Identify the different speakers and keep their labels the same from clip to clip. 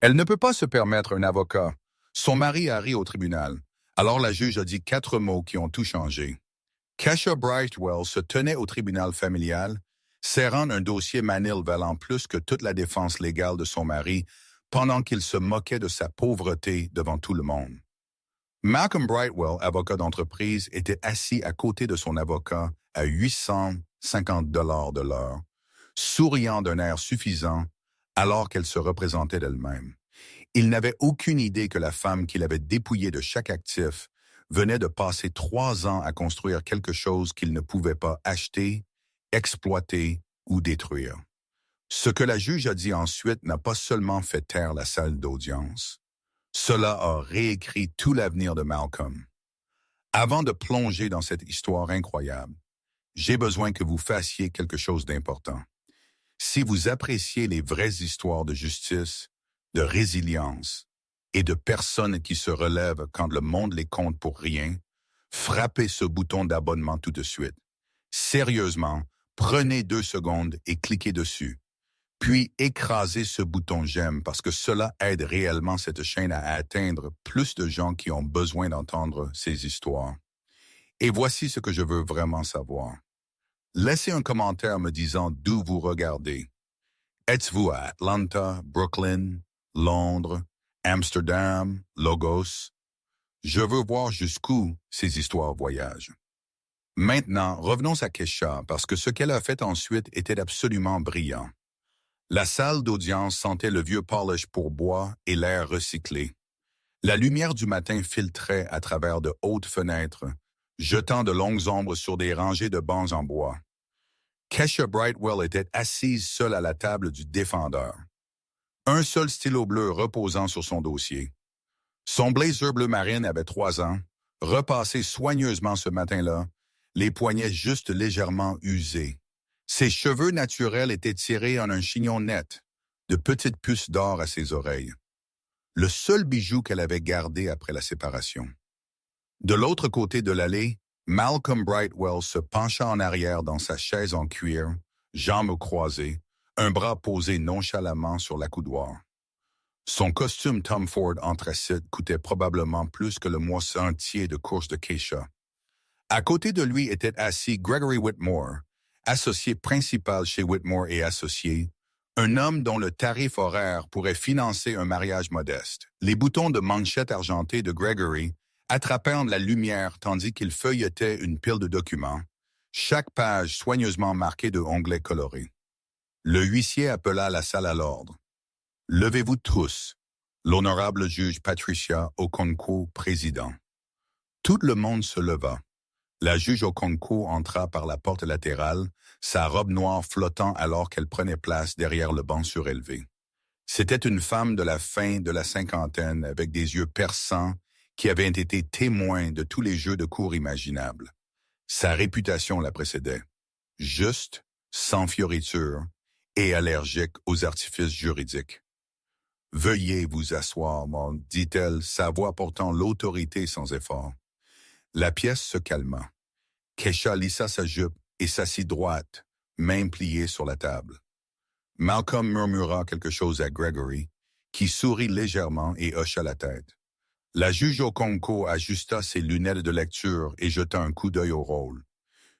Speaker 1: Elle ne peut pas se permettre un avocat. Son mari a ri au tribunal. Alors la juge a dit 4 mots qui ont tout changé. Kesha Brightwell se tenait au tribunal familial, serrant un dossier Manil valant plus que toute la défense légale de son mari, pendant qu'il se moquait de sa pauvreté devant tout le monde. Malcolm Brightwell, avocat d'entreprise, était assis à côté de son avocat à 850 $ de l'heure, souriant d'un air suffisant alors qu'elle se représentait d'elle-même. Il n'avait aucune idée que la femme qu'il avait dépouillée de chaque actif venait de passer 3 ans à construire quelque chose qu'il ne pouvait pas acheter, exploiter ou détruire. Ce que la juge a dit ensuite n'a pas seulement fait taire la salle d'audience, cela a réécrit tout l'avenir de Malcolm. Avant de plonger dans cette histoire incroyable, j'ai besoin que vous fassiez quelque chose d'important. Si vous appréciez les vraies histoires de justice, de résilience et de personnes qui se relèvent quand le monde les compte pour rien, frappez ce bouton d'abonnement tout de suite. Sérieusement, prenez 2 secondes et cliquez dessus. Puis écrasez ce bouton j'aime parce que cela aide réellement cette chaîne à atteindre plus de gens qui ont besoin d'entendre ces histoires. Et voici ce que je veux vraiment savoir. Laissez un commentaire me disant d'où vous regardez. Êtes-vous à Atlanta, Brooklyn, Londres, Amsterdam, Lagos? Je veux voir jusqu'où ces histoires voyagent. Maintenant, revenons à Kesha parce que ce qu'elle a fait ensuite était absolument brillant. La salle d'audience sentait le vieux polish pour bois et l'air recyclé. La lumière du matin filtrait à travers de hautes fenêtres, jetant de longues ombres sur des rangées de bancs en bois. Kesha Brightwell était assise seule à la table du défendeur. Un seul stylo bleu reposant sur son dossier. Son blazer bleu marine avait 3 ans, repassé soigneusement ce matin-là, les poignets juste légèrement usés. Ses cheveux naturels étaient tirés en un chignon net, de petites puces d'or à ses oreilles. Le seul bijou qu'elle avait gardé après la séparation. De l'autre côté de l'allée, Malcolm Brightwell se pencha en arrière dans sa chaise en cuir, jambes croisées, un bras posé nonchalamment sur l'accoudoir. Son costume Tom Ford anthracite coûtait probablement plus que le mois entier de course de Kesha. À côté de lui était assis Gregory Whitmore, associé principal chez Whitmore et Associés, un homme dont le tarif horaire pourrait financer un mariage modeste. Les boutons de manchette argentée de Gregory attrapèrent la lumière tandis qu'il feuilletait une pile de documents, chaque page soigneusement marquée de onglets colorés. Le huissier appela la salle à l'ordre. « Levez-vous tous », l'honorable juge Patricia Okonkwo, président. Tout le monde se leva. La juge Okonkwo entra par la porte latérale, sa robe noire flottant alors qu'elle prenait place derrière le banc surélevé. C'était une femme de la fin de la cinquantaine avec des yeux perçants qui avait été témoin de tous les jeux de cour imaginables. Sa réputation la précédait. Juste, sans fioriture et allergique aux artifices juridiques. « Veuillez vous asseoir, dit-elle, sa voix portant l'autorité sans effort. La pièce se calma. Kesha lissa sa jupe et s'assit droite, mains pliées sur la table. Malcolm murmura quelque chose à Gregory, qui sourit légèrement et hocha la tête. La juge Okonkwo ajusta ses lunettes de lecture et jeta un coup d'œil au rôle.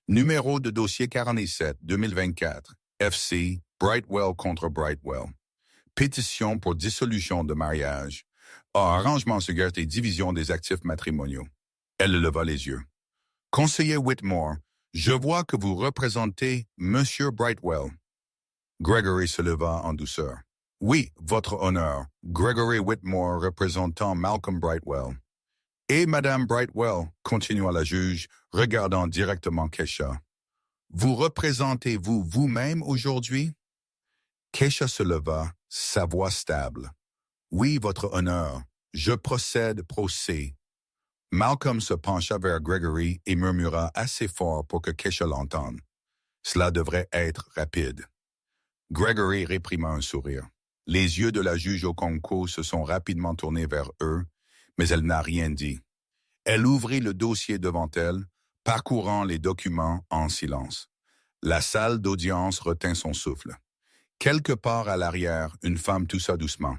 Speaker 1: Numéro de dossier 47, 2024, FC, Brightwell contre Brightwell. Pétition pour dissolution de mariage, arrangement secret et division des actifs matrimoniaux. Elle leva les yeux. Conseiller Whitmore, je vois que vous représentez Monsieur Brightwell. Gregory se leva en douceur. Oui, votre honneur, Gregory Whitmore représentant Malcolm Brightwell. Et Madame Brightwell, continua la juge, regardant directement Kesha. Vous représentez-vous vous-même aujourd'hui? Kesha se leva, sa voix stable. Oui, votre honneur, je procède procès. Malcolm se pencha vers Gregory et murmura assez fort pour que Kesha l'entende. Cela devrait être rapide. Gregory réprima un sourire. Les yeux de la juge Okonkwo se sont rapidement tournés vers eux, mais elle n'a rien dit. Elle ouvrit le dossier devant elle, parcourant les documents en silence. La salle d'audience retint son souffle. Quelque part à l'arrière, une femme toussa doucement.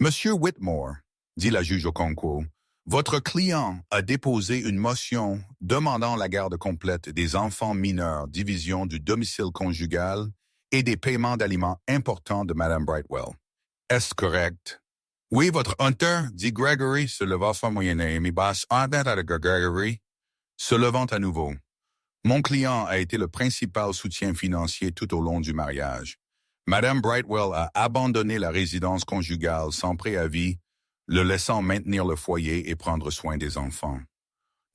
Speaker 1: Monsieur Whitmore, dit la juge Okonkwo, votre client a déposé une motion demandant la garde complète des enfants mineurs, division du domicile conjugal et des paiements d'aliments importants de Madame Brightwell. Est-ce correct? Oui, votre Hunter, dit Gregory, se levant sans moyenner, mi basse avec Gregory, se levant à nouveau. Mon client a été le principal soutien financier tout au long du mariage. Madame Brightwell a abandonné la résidence conjugale sans préavis, le laissant maintenir le foyer et prendre soin des enfants.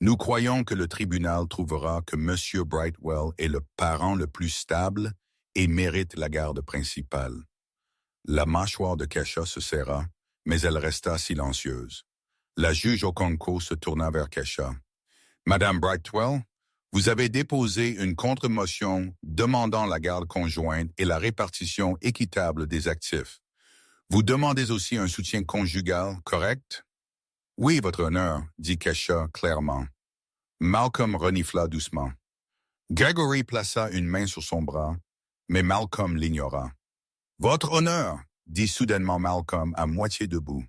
Speaker 1: Nous croyons que le tribunal trouvera que M. Brightwell est le parent le plus stable et mérite la garde principale. La mâchoire de Kesha se serra, mais elle resta silencieuse. La juge Okonkwo se tourna vers Kesha. Madame Brightwell, vous avez déposé une contre-motion demandant la garde conjointe et la répartition équitable des actifs. Vous demandez aussi un soutien conjugal, correct? Oui, votre honneur, dit Kesha clairement. Malcolm renifla doucement. Gregory plaça une main sur son bras, mais Malcolm l'ignora. Votre honneur, dit soudainement Malcolm à moitié debout.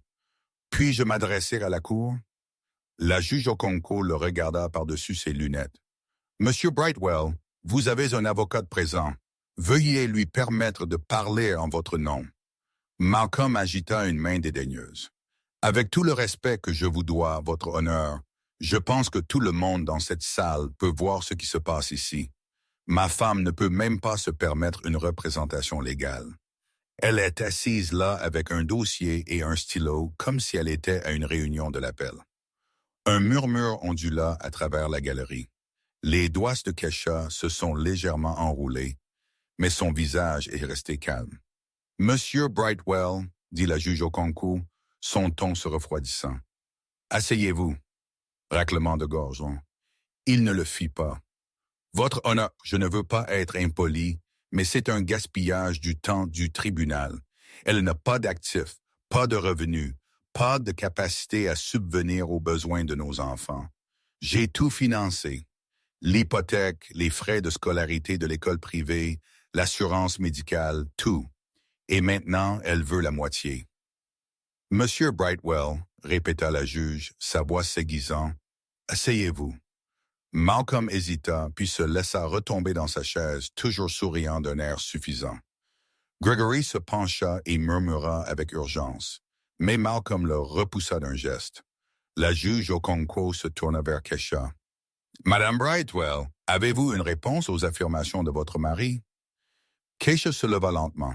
Speaker 1: Puis-je m'adresser à la cour? La juge Okonkwo le regarda par-dessus ses lunettes. Monsieur Brightwell, vous avez un avocat présent. Veuillez lui permettre de parler en votre nom. Malcolm agita une main dédaigneuse. Avec tout le respect que je vous dois, votre honneur, je pense que tout le monde dans cette salle peut voir ce qui se passe ici. Ma femme ne peut même pas se permettre une représentation légale. Elle est assise là avec un dossier et un stylo comme si elle était à une réunion de l'appel. Un murmure ondula à travers la galerie. Les doigts de Kesha se sont légèrement enroulés, mais son visage est resté calme. « Monsieur Brightwell, dit la juge Okonkwo, son ton se refroidissant. « Asseyez-vous. » Raclement de gorge. Il ne le fit pas. « Votre honneur, je ne veux pas être impoli, mais c'est un gaspillage du temps du tribunal. Elle n'a pas d'actifs, pas de revenus, pas de capacité à subvenir aux besoins de nos enfants. J'ai tout financé. L'hypothèque, les frais de scolarité de l'école privée, l'assurance médicale, tout. Et maintenant, elle veut la moitié. « Monsieur Brightwell, » répéta la juge, sa voix s'aiguisant, « asseyez-vous. » Malcolm hésita, puis se laissa retomber dans sa chaise, toujours souriant d'un air suffisant. Gregory se pencha et murmura avec urgence, mais Malcolm le repoussa d'un geste. La juge Okonkwo se tourna vers Kesha. « Madame Brightwell, avez-vous une réponse aux affirmations de votre mari? » Kesha se leva lentement.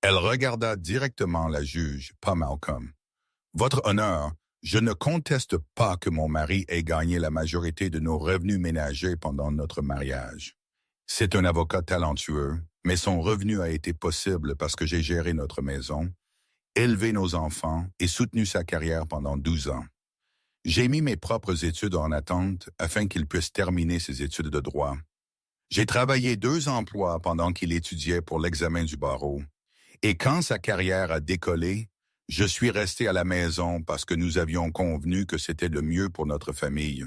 Speaker 1: Elle regarda directement la juge, pas Malcolm. « Votre honneur, je ne conteste pas que mon mari ait gagné la majorité de nos revenus ménagers pendant notre mariage. C'est un avocat talentueux, mais son revenu a été possible parce que j'ai géré notre maison, élevé nos enfants et soutenu sa carrière pendant 12 ans. J'ai mis mes propres études en attente afin qu'il puisse terminer ses études de droit. J'ai travaillé 2 emplois pendant qu'il étudiait pour l'examen du barreau. Et quand sa carrière a décollé, je suis resté à la maison parce que nous avions convenu que c'était le mieux pour notre famille.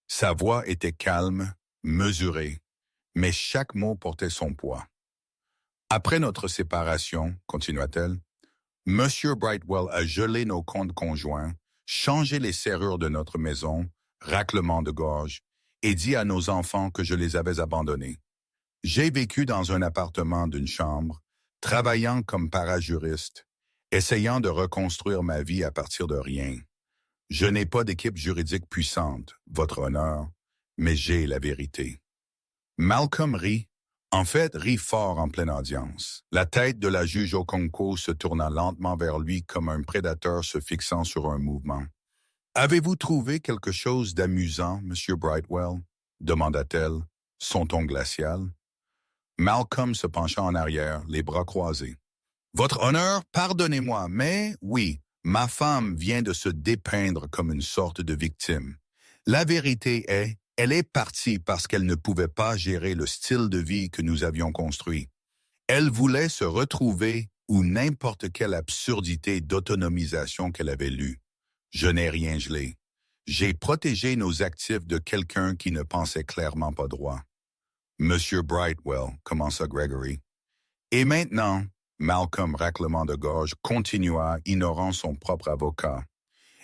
Speaker 1: Sa voix était calme, mesurée, mais chaque mot portait son poids. Après notre séparation, continua-t-elle, Monsieur Brightwell a gelé nos comptes conjoints, changé les serrures de notre maison, raclement de gorge, et dit à nos enfants que je les avais abandonnés. J'ai vécu dans un appartement d'une chambre, travaillant comme parajuriste, essayant de reconstruire ma vie à partir de rien. Je n'ai pas d'équipe juridique puissante, votre honneur, mais j'ai la vérité. Malcolm rit, en fait rit fort en pleine audience. La tête de la juge Okonkwo se tourna lentement vers lui comme un prédateur se fixant sur un mouvement. « Avez-vous trouvé quelque chose d'amusant, Monsieur Brightwell? » demanda-t-elle, son ton glacial. Malcolm se pencha en arrière, les bras croisés. « Votre honneur, pardonnez-moi, mais oui, ma femme vient de se dépeindre comme une sorte de victime. La vérité est, elle est partie parce qu'elle ne pouvait pas gérer le style de vie que nous avions construit. Elle voulait se retrouver ou n'importe quelle absurdité d'autonomisation qu'elle avait lue. Je n'ai rien gelé. J'ai protégé nos actifs de quelqu'un qui ne pensait clairement pas droit. Monsieur Brightwell, commença Gregory. Et maintenant, Malcolm, raclement de gorge, continua, ignorant son propre avocat.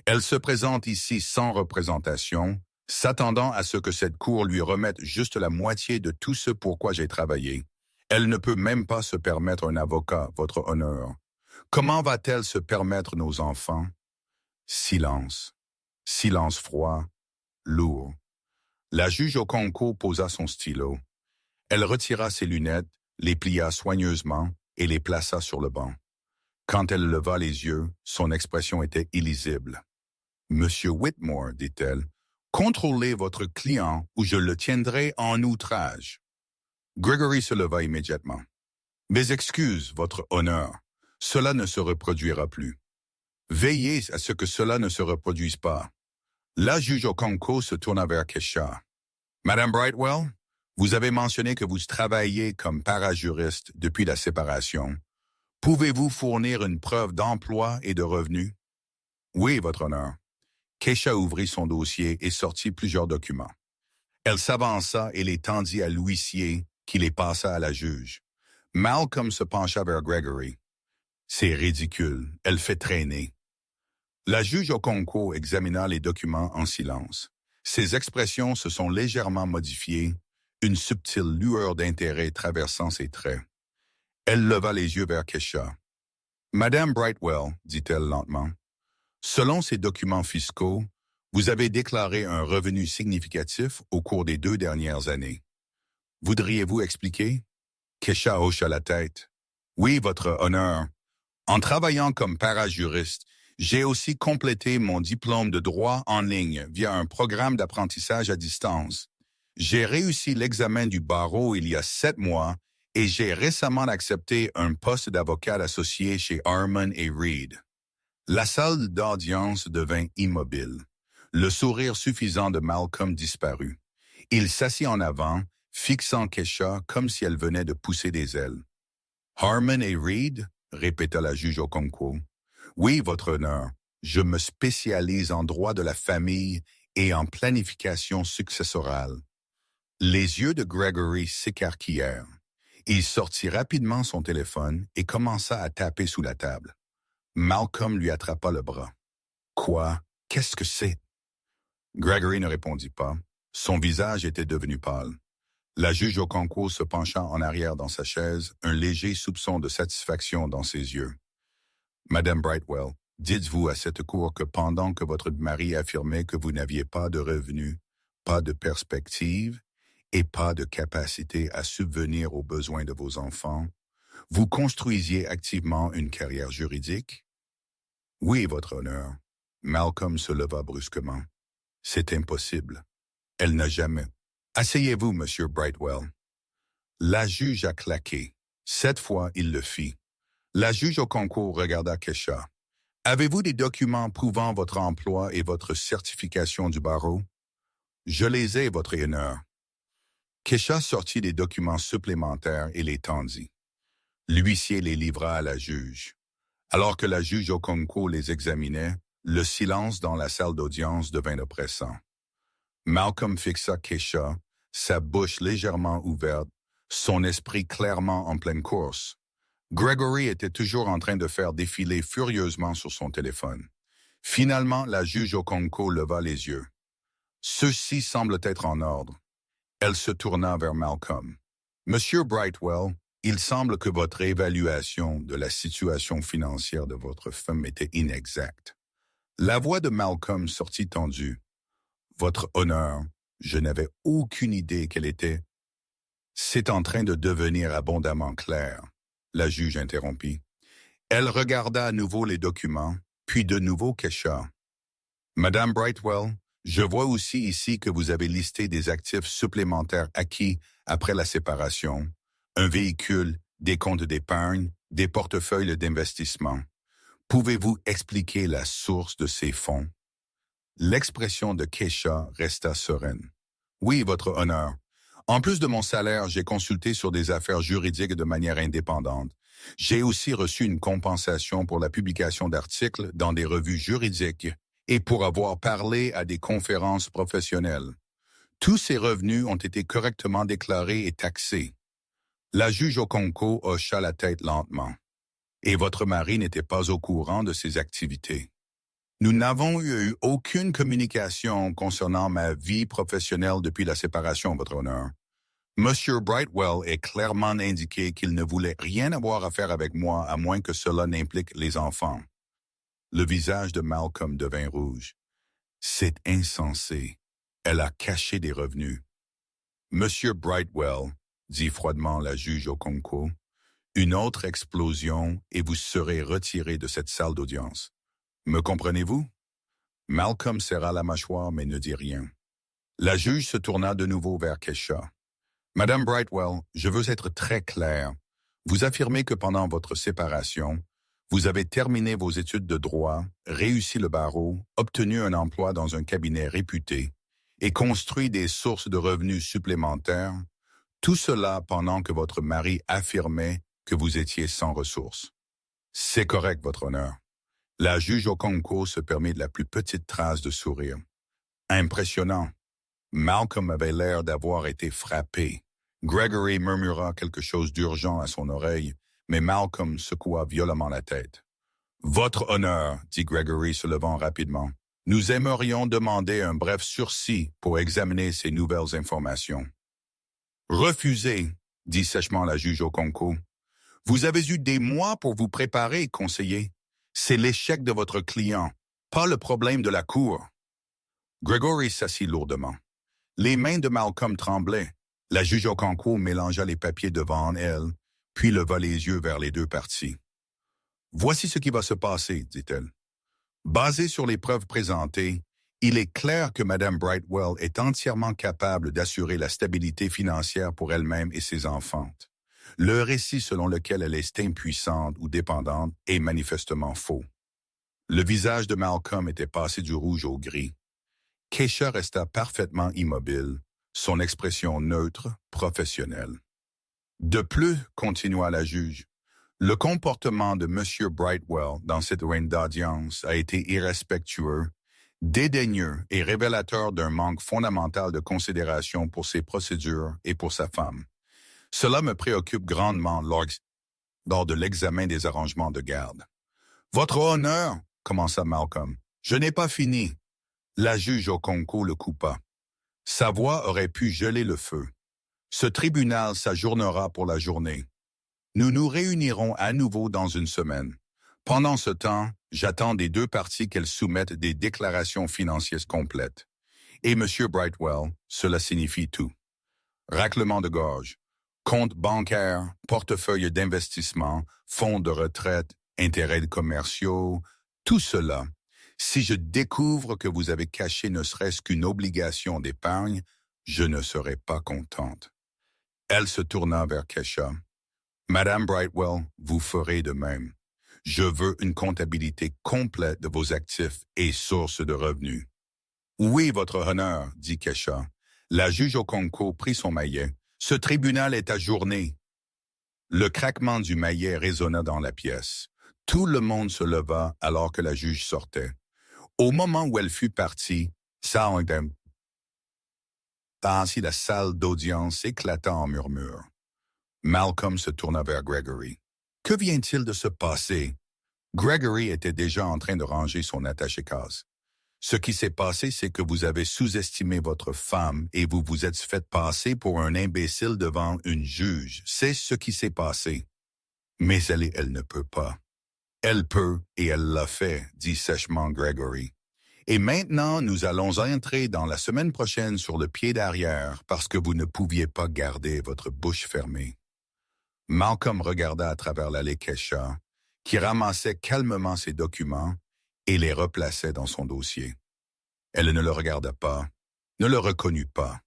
Speaker 1: Elle se présente ici sans représentation, s'attendant à ce que cette cour lui remette juste la moitié de tout ce pour quoi j'ai travaillé. Elle ne peut même pas se permettre un avocat, votre honneur. Comment va-t-elle se permettre nos enfants? Silence. Silence froid, lourd. La juge Okonkwo posa son stylo. Elle retira ses lunettes, les plia soigneusement et les plaça sur le banc. Quand elle leva les yeux, son expression était illisible. « Monsieur Whitmore, dit-elle, contrôlez votre client ou je le tiendrai en outrage. » Gregory se leva immédiatement. « Mes excuses, votre honneur. Cela ne se reproduira plus. Veillez à ce que cela ne se reproduise pas. » La juge Okonkwo se tourna vers Kesha. « Madame Brightwell, vous avez mentionné que vous travaillez comme parajuriste depuis la séparation. Pouvez-vous fournir une preuve d'emploi et de revenus? » « Oui, votre honneur. » Kesha ouvrit son dossier et sortit plusieurs documents. Elle s'avança et les tendit à l'huissier, qui les passa à la juge. Malcolm se pencha vers Gregory. « C'est ridicule, elle fait traîner. » La juge Okonkwo examina les documents en silence. Ses expressions se sont légèrement modifiées, une subtile lueur d'intérêt traversant ses traits. Elle leva les yeux vers Kesha. « Madame Brightwell, dit-elle lentement, selon ces documents fiscaux, vous avez déclaré un revenu significatif au cours des 2 dernières années. Voudriez-vous expliquer? » Kesha hocha la tête. « Oui, votre honneur. En travaillant comme parajuriste, j'ai aussi complété mon diplôme de droit en ligne via un programme d'apprentissage à distance. J'ai réussi l'examen du barreau il y a 7 mois et j'ai récemment accepté un poste d'avocat associé chez Harmon et Reed. » La salle d'audience devint immobile. Le sourire suffisant de Malcolm disparut. Il s'assit en avant, fixant Kesha comme si elle venait de pousser des ailes. « Harmon et Reed ?» répéta la juge Okonkwo. « Oui, votre honneur, je me spécialise en droit de la famille et en planification successorale. » Les yeux de Gregory s'écarquillèrent. Il sortit rapidement son téléphone et commença à taper sous la table. Malcolm lui attrapa le bras. « Quoi? Qu'est-ce que c'est? » Gregory ne répondit pas. Son visage était devenu pâle. La juge Okonkwo se pencha en arrière dans sa chaise, un léger soupçon de satisfaction dans ses yeux. « Madame Brightwell, dites-vous à cette cour que pendant que votre mari affirmait que vous n'aviez pas de revenus, pas de perspective et pas de capacité à subvenir aux besoins de vos enfants, vous construisiez activement une carrière juridique? » « Oui, votre honneur. » Malcolm se leva brusquement. « C'est impossible. Elle n'a jamais. » « Asseyez-vous, monsieur Brightwell. » La juge a claqué. Cette fois, il le fit. La juge Okonkwo regarda Kesha. « Avez-vous des documents prouvant votre emploi et votre certification du barreau? »« Je les ai, votre honneur. » Kesha sortit des documents supplémentaires et les tendit. L'huissier les livra à la juge. Alors que la juge Okonkwo les examinait, le silence dans la salle d'audience devint oppressant. Malcolm fixa Kesha, sa bouche légèrement ouverte, son esprit clairement en pleine course. Gregory était toujours en train de faire défiler furieusement sur son téléphone. Finalement, la juge Okonkwo leva les yeux. « Ceux-ci semblent être en ordre. » Elle se tourna vers Malcolm. « Monsieur Brightwell, il semble que votre évaluation de la situation financière de votre femme était inexacte. » La voix de Malcolm sortit tendue. « Votre honneur, je n'avais aucune idée qu'elle était. » « C'est en train de devenir abondamment clair. » La juge interrompit. Elle regarda à nouveau les documents, puis de nouveau Kesha. « Madame Brightwell, je vois aussi ici que vous avez listé des actifs supplémentaires acquis après la séparation, un véhicule, des comptes d'épargne, des portefeuilles d'investissement. Pouvez-vous expliquer la source de ces fonds? » L'expression de Kesha resta sereine. « Oui, votre honneur. En plus de mon salaire, j'ai consulté sur des affaires juridiques de manière indépendante. J'ai aussi reçu une compensation pour la publication d'articles dans des revues juridiques et pour avoir parlé à des conférences professionnelles. Tous ces revenus ont été correctement déclarés et taxés. » La juge Okonkwo hocha la tête lentement. et votre mari n'était pas au courant de ses activités. Nous n'avons eu aucune communication concernant ma vie professionnelle depuis la séparation, Votre Honneur. Monsieur Brightwell est clairement indiqué qu'il ne voulait rien avoir à faire avec moi à moins que cela n'implique les enfants. Le visage de Malcolm devint rouge. C'est insensé. Elle a caché des revenus. Monsieur Brightwell, dit froidement la juge Okonkwo, une autre explosion et vous serez retiré de cette salle d'audience. Me comprenez-vous? Malcolm serra la mâchoire mais ne dit rien. La juge se tourna de nouveau vers Kesha. Madame Brightwell, je veux être très clair. Vous affirmez que pendant votre séparation, vous avez terminé vos études de droit, réussi le barreau, obtenu un emploi dans un cabinet réputé et construit des sources de revenus supplémentaires, tout cela pendant que votre mari affirmait que vous étiez sans ressources. C'est correct, Votre Honneur. La juge Okonkwo se permit de la plus petite trace de sourire. Impressionnant. Malcolm avait l'air d'avoir été frappé. Gregory murmura quelque chose d'urgent à son oreille, mais Malcolm secoua violemment la tête. « Votre Honneur, » dit Gregory se levant rapidement, « nous aimerions demander un bref sursis pour examiner ces nouvelles informations. »« Refusez, » dit sèchement la juge Okonkwo. « Vous avez eu des mois pour vous préparer, conseiller. C'est l'échec de votre client, pas le problème de la cour. » Gregory s'assit lourdement. Les mains de Malcolm tremblaient. La juge Okonkwo mélangea les papiers devant elle, puis leva les yeux vers les deux parties. « Voici ce qui va se passer, dit-elle. Basé sur les preuves présentées, il est clair que Mme Brightwell est entièrement capable d'assurer la stabilité financière pour elle-même et ses enfants. Le récit selon lequel elle est impuissante ou dépendante est manifestement faux. » Le visage de Malcolm était passé du rouge au gris. Kesha resta parfaitement immobile, son expression neutre, professionnelle. De plus, continua la juge, le comportement de M. Brightwell dans cette reine d'audience a été irrespectueux, dédaigneux et révélateur d'un manque fondamental de considération pour ses procédures et pour sa femme. Cela me préoccupe grandement lors de l'examen des arrangements de garde. « Votre Honneur, » commença Malcolm, « je n'ai pas fini. » La juge Okonkwo le coupa. Sa voix aurait pu geler le feu. Ce tribunal s'ajournera pour la journée. Nous nous réunirons à nouveau dans une semaine. Pendant ce temps, j'attends des deux parties qu'elles soumettent des déclarations financières complètes. Et M. Brightwell, cela signifie tout. Raclement de gorge, comptes bancaires, portefeuille d'investissement, fonds de retraite, intérêts commerciaux, tout cela. Si je découvre que vous avez caché ne serait-ce qu'une obligation d'épargne, je ne serai pas contente. Elle se tourna vers Kesha. Madame Brightwell, vous ferez de même. Je veux une comptabilité complète de vos actifs et sources de revenus. Oui, Votre Honneur, dit Kesha. La juge Okonkwo prit son maillet. Ce tribunal est ajourné. Le craquement du maillet résonna dans la pièce. Tout le monde se leva alors que la juge sortait. Au moment où elle fut partie, ainsi la salle d'audience éclata en murmures. Malcolm se tourna vers Gregory. « Que vient-il de se passer? » Gregory était déjà en train de ranger son attaché-case. « Ce qui s'est passé, c'est que vous avez sous-estimé votre femme et vous vous êtes fait passer pour un imbécile devant une juge. C'est ce qui s'est passé. » « Mais elle ne peut pas. »« Elle peut et elle l'a fait, » dit sèchement Gregory. « Et maintenant, nous allons entrer dans la semaine prochaine sur le pied d'arrière parce que vous ne pouviez pas garder votre bouche fermée. » Malcolm regarda à travers l'allée Kesha, qui ramassait calmement ses documents et les replaçait dans son dossier. Elle ne le regarda pas, ne le reconnut pas.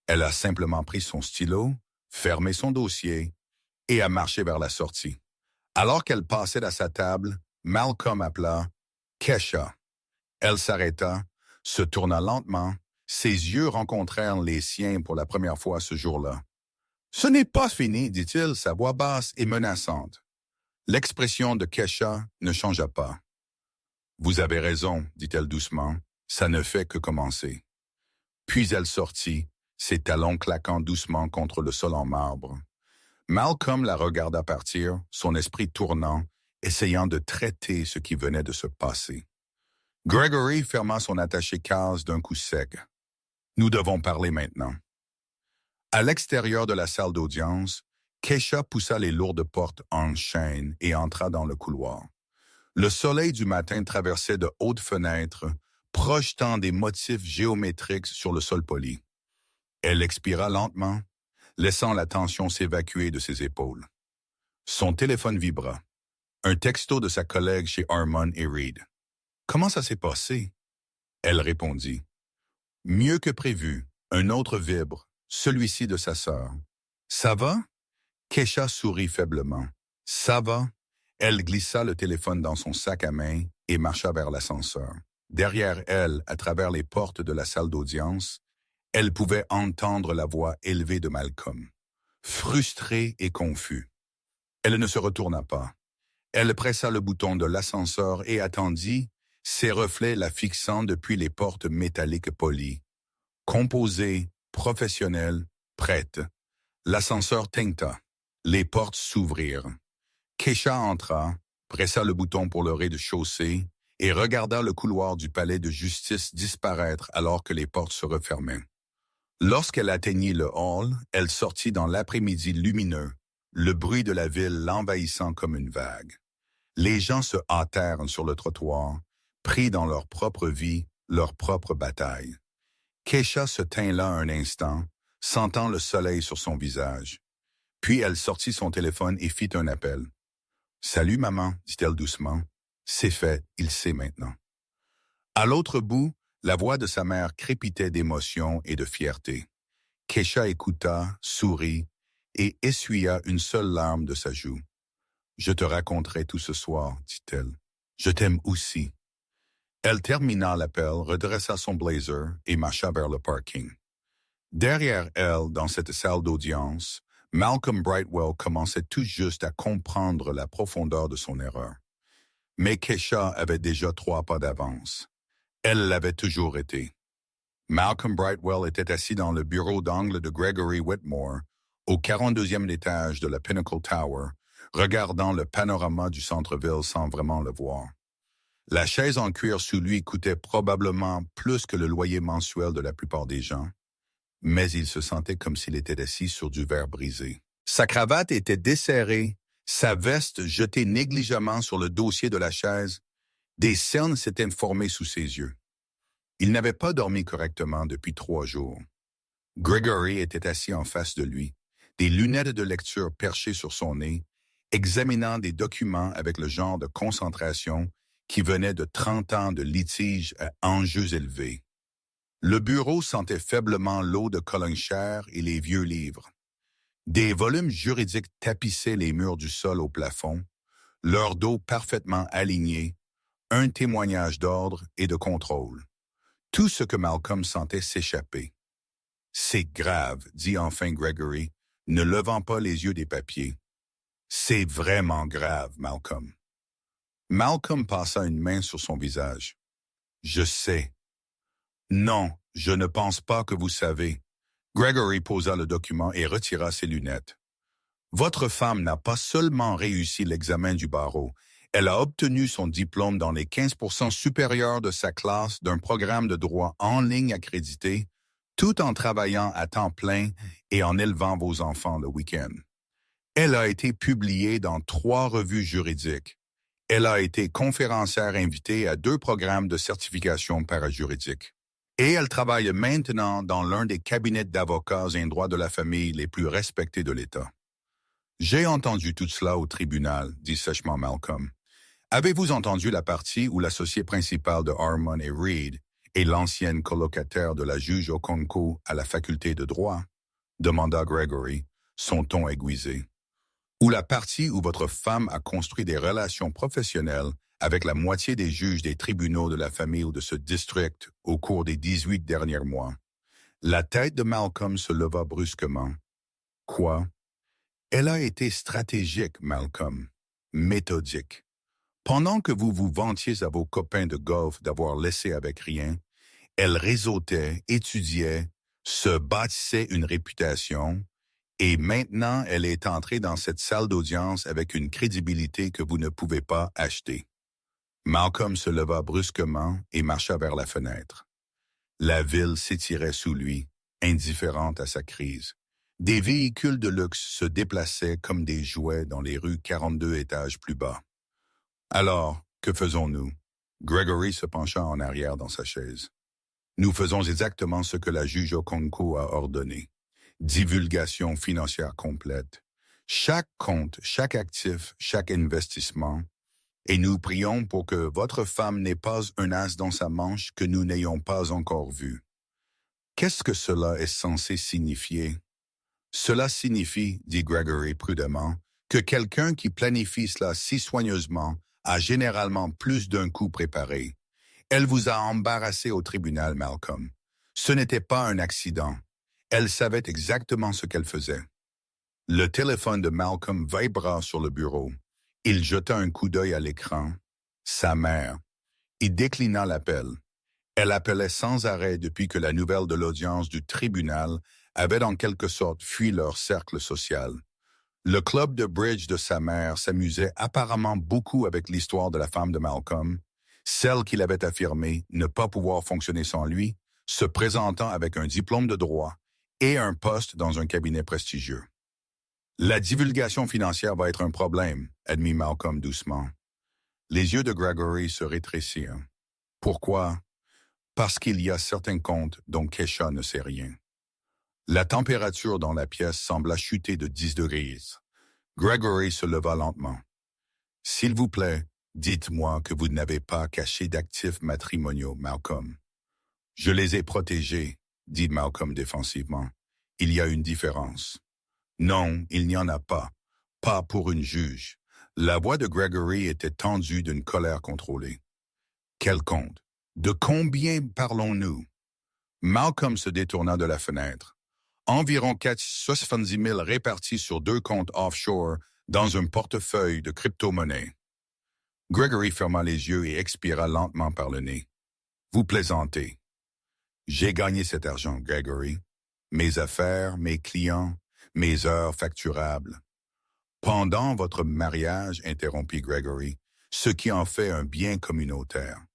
Speaker 1: Elle a simplement pris son stylo, fermé son dossier et a marché vers la sortie. Alors qu'elle passait à sa table, Malcolm appela « Kesha ». Elle s'arrêta, se tourna lentement, ses yeux rencontrèrent les siens pour la première fois ce jour-là. « Ce n'est pas fini, dit-il, sa voix basse et menaçante. L'expression de Kesha ne changea pas. « Vous avez raison, dit-elle doucement, ça ne fait que commencer. » Puis elle sortit, ses talons claquant doucement contre le sol en marbre. Malcolm la regarda partir, son esprit tournant, essayant de traiter ce qui venait de se passer. Gregory ferma son attaché-case d'un coup sec. « Nous devons parler maintenant. » À l'extérieur de la salle d'audience, Keisha poussa les lourdes portes en chêne et entra dans le couloir. Le soleil du matin traversait de hautes fenêtres, projetant des motifs géométriques sur le sol poli. Elle expira lentement, laissant la tension s'évacuer de ses épaules. Son téléphone vibra. Un texto de sa collègue chez Harmon et Reed. « Comment ça s'est passé? » Elle répondit. « Mieux que prévu, un autre vibre, celui-ci de sa sœur. »« Ça va? » Keisha sourit faiblement. « Ça va? » Elle glissa le téléphone dans son sac à main et marcha vers l'ascenseur. Derrière elle, à travers les portes de la salle d'audience, elle pouvait entendre la voix élevée de Malcolm, frustré et confus. Elle ne se retourna pas. Elle pressa le bouton de l'ascenseur et attendit, ses reflets la fixant depuis les portes métalliques polies. Composée, professionnelle, prête. L'ascenseur tinta. Les portes s'ouvrirent. Keisha entra, pressa le bouton pour le rez-de-chaussée et regarda le couloir du palais de justice disparaître alors que les portes se refermaient. Lorsqu'elle atteignit le hall, elle sortit dans l'après-midi lumineux, le bruit de la ville l'envahissant comme une vague. Les gens se hâtèrent sur le trottoir, pris dans leur propre vie, leur propre bataille. Keisha se tint là un instant, sentant le soleil sur son visage. Puis elle sortit son téléphone et fit un appel. « Salut, maman, dit-elle doucement. C'est fait, il sait maintenant. » À l'autre bout, la voix de sa mère crépitait d'émotion et de fierté. Keisha écouta, sourit et essuya une seule larme de sa joue. « Je te raconterai tout ce soir, dit-elle. Je t'aime aussi. » Elle termina l'appel, redressa son blazer et marcha vers le parking. Derrière elle, dans cette salle d'audience, Malcolm Brightwell commençait tout juste à comprendre la profondeur de son erreur. Mais Keisha avait déjà 3 pas d'avance. Elle l'avait toujours été. Malcolm Brightwell était assis dans le bureau d'angle de Gregory Whitmore, au 42e étage de la Pinnacle Tower, regardant le panorama du centre-ville sans vraiment le voir. La chaise en cuir sous lui coûtait probablement plus que le loyer mensuel de la plupart des gens, mais il se sentait comme s'il était assis sur du verre brisé. Sa cravate était desserrée, sa veste jetée négligemment sur le dossier de la chaise. Des cernes s'étaient formées sous ses yeux. Il n'avait pas dormi correctement depuis 3 jours. Gregory était assis en face de lui, des lunettes de lecture perchées sur son nez, examinant des documents avec le genre de concentration qui venait de 30 ans de litiges à enjeux élevés. Le bureau sentait faiblement l'eau de Cologne chère et les vieux livres. Des volumes juridiques tapissaient les murs du sol au plafond, leur dos parfaitement aligné, un témoignage d'ordre et de contrôle. Tout ce que Malcolm sentait s'échapper. « C'est grave, dit enfin Gregory, ne levant pas les yeux des papiers. « C'est vraiment grave, Malcolm. » Malcolm passa une main sur son visage. « Je sais. »« Non, je ne pense pas que vous savez. » Gregory posa le document et retira ses lunettes. « Votre femme n'a pas seulement réussi l'examen du barreau, elle a obtenu son diplôme dans les 15% supérieurs de sa classe d'un programme de droit en ligne accrédité, tout en travaillant à temps plein et en élevant vos enfants le week-end. Elle a été publiée dans 3 revues juridiques. Elle a été conférencière invitée à 2 programmes de certification parajuridique. Et elle travaille maintenant dans l'un des cabinets d'avocats en droit de la famille les plus respectés de l'État. « J'ai entendu tout cela au tribunal, dit sèchement Malcolm. Avez-vous entendu la partie où l'associé principal de Harmon et Reed est l'ancienne colocataire de la juge Okonkwo à la faculté de droit? » demanda Gregory, son ton aiguisé. « Ou la partie où votre femme a construit des relations professionnelles avec la moitié des juges des tribunaux de la famille ou de ce district au cours des 18 derniers mois. » La tête de Malcolm se leva brusquement. « Quoi? » « Elle a été stratégique, Malcolm, méthodique. Pendant que vous vous vantiez à vos copains de golf d'avoir laissé avec rien, elle réseautait, étudiait, se bâtissait une réputation Et maintenant, elle est entrée dans cette salle d'audience avec une crédibilité que vous ne pouvez pas acheter. Malcolm se leva brusquement et marcha vers la fenêtre. La ville s'étirait sous lui, indifférente à sa crise. Des véhicules de luxe se déplaçaient comme des jouets dans les rues 42 étages plus bas. Alors, que faisons-nous? Gregory se pencha en arrière dans sa chaise. Nous faisons exactement ce que la juge Okonkwo a ordonné. Divulgation financière complète. Chaque compte, chaque actif, chaque investissement. Et nous prions pour que votre femme n'ait pas un as dans sa manche que nous n'ayons pas encore vu. Qu'est-ce que cela est censé signifier? Cela signifie, dit Gregory prudemment, que quelqu'un qui planifie cela si soigneusement a généralement plus d'un coup préparé. Elle vous a embarrassé au tribunal, Malcolm. Ce n'était pas un accident. Elle savait exactement ce qu'elle faisait. Le téléphone de Malcolm vibra sur le bureau. Il jeta un coup d'œil à l'écran. Sa mère. Il déclina l'appel. Elle appelait sans arrêt depuis que la nouvelle de l'audience du tribunal avait en quelque sorte fui leur cercle social. Le club de bridge de sa mère s'amusait apparemment beaucoup avec l'histoire de la femme de Malcolm, celle qu'il avait affirmé ne pas pouvoir fonctionner sans lui, se présentant avec un diplôme de droit et un poste dans un cabinet prestigieux. La divulgation financière va être un problème, admit Malcolm doucement. Les yeux de Gregory se rétrécirent. Pourquoi? Parce qu'il y a certains comptes dont Kesha ne sait rien. La température dans la pièce sembla chuter de 10 degrés. Gregory se leva lentement. S'il vous plaît, dites-moi que vous n'avez pas caché d'actifs matrimoniaux, Malcolm. Je les ai protégés, dit Malcolm défensivement. Il y a une différence. Non, il n'y en a pas. Pas pour une juge. La voix de Gregory était tendue d'une colère contrôlée. Quel compte? De combien parlons-nous? Malcolm se détourna de la fenêtre. Environ 470 000 répartis sur 2 comptes offshore dans un portefeuille de crypto-monnaies. Gregory ferma les yeux et expira lentement par le nez. Vous plaisantez. J'ai gagné cet argent, Gregory. Mes affaires, mes clients, mes heures facturables. Pendant votre mariage, interrompit Gregory, ce qui en fait un bien communautaire.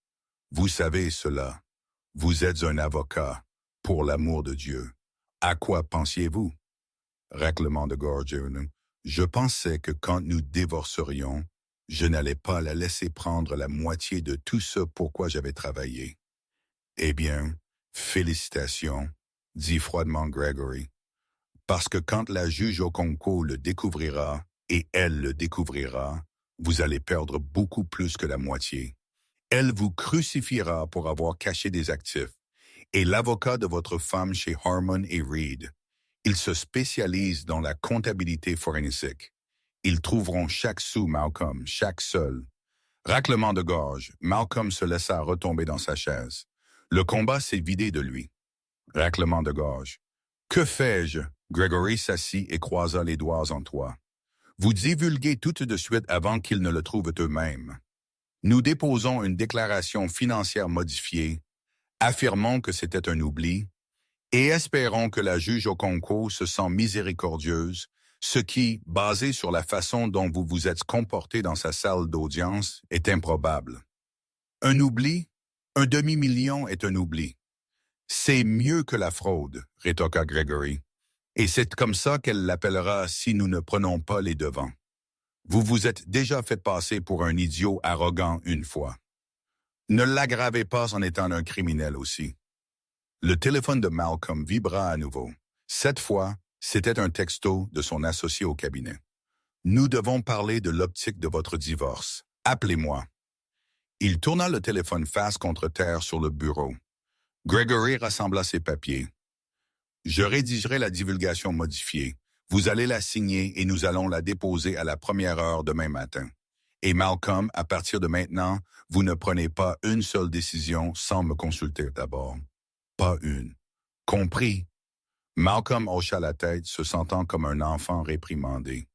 Speaker 1: Vous savez cela. Vous êtes un avocat, pour l'amour de Dieu. À quoi pensiez-vous? Règlement de gorge. Je pensais que quand nous divorcerions, je n'allais pas la laisser prendre la moitié de tout ce pour quoi j'avais travaillé. Eh bien, félicitations, dit froidement Gregory. Parce que quand la juge Okonkwo le découvrira, et elle le découvrira, vous allez perdre beaucoup plus que la moitié. Elle vous crucifiera pour avoir caché des actifs. Et l'avocat de votre femme chez Harmon et Reed, ils se spécialisent dans la comptabilité forensique. Ils trouveront chaque sou, Malcolm, chaque seul. Raclement de gorge, Malcolm se laissa retomber dans sa chaise. Le combat s'est vidé de lui. Raclement de gorge. Que fais-je? Gregory s'assit et croisa les doigts en toit. Vous divulguez tout de suite avant qu'ils ne le trouvent eux-mêmes. Nous déposons une déclaration financière modifiée, affirmons que c'était un oubli, et espérons que la juge Okonkwo se sent miséricordieuse, ce qui, basé sur la façon dont vous vous êtes comporté dans sa salle d'audience, est improbable. Un oubli? Un demi-million est un oubli. C'est mieux que la fraude, rétorqua Gregory. Et c'est comme ça qu'elle l'appellera si nous ne prenons pas les devants. Vous vous êtes déjà fait passer pour un idiot arrogant une fois. Ne l'aggravez pas en étant un criminel aussi. Le téléphone de Malcolm vibra à nouveau. Cette fois, c'était un texto de son associé au cabinet. Nous devons parler de l'optique de votre divorce. Appelez-moi. Il tourna le téléphone face contre terre sur le bureau. Gregory rassembla ses papiers. Je rédigerai la divulgation modifiée. Vous allez la signer et nous allons la déposer à la première heure demain matin. Et Malcolm, à partir de maintenant, vous ne prenez pas une seule décision sans me consulter d'abord. Pas une. Compris? Malcolm hocha la tête, se sentant comme un enfant réprimandé.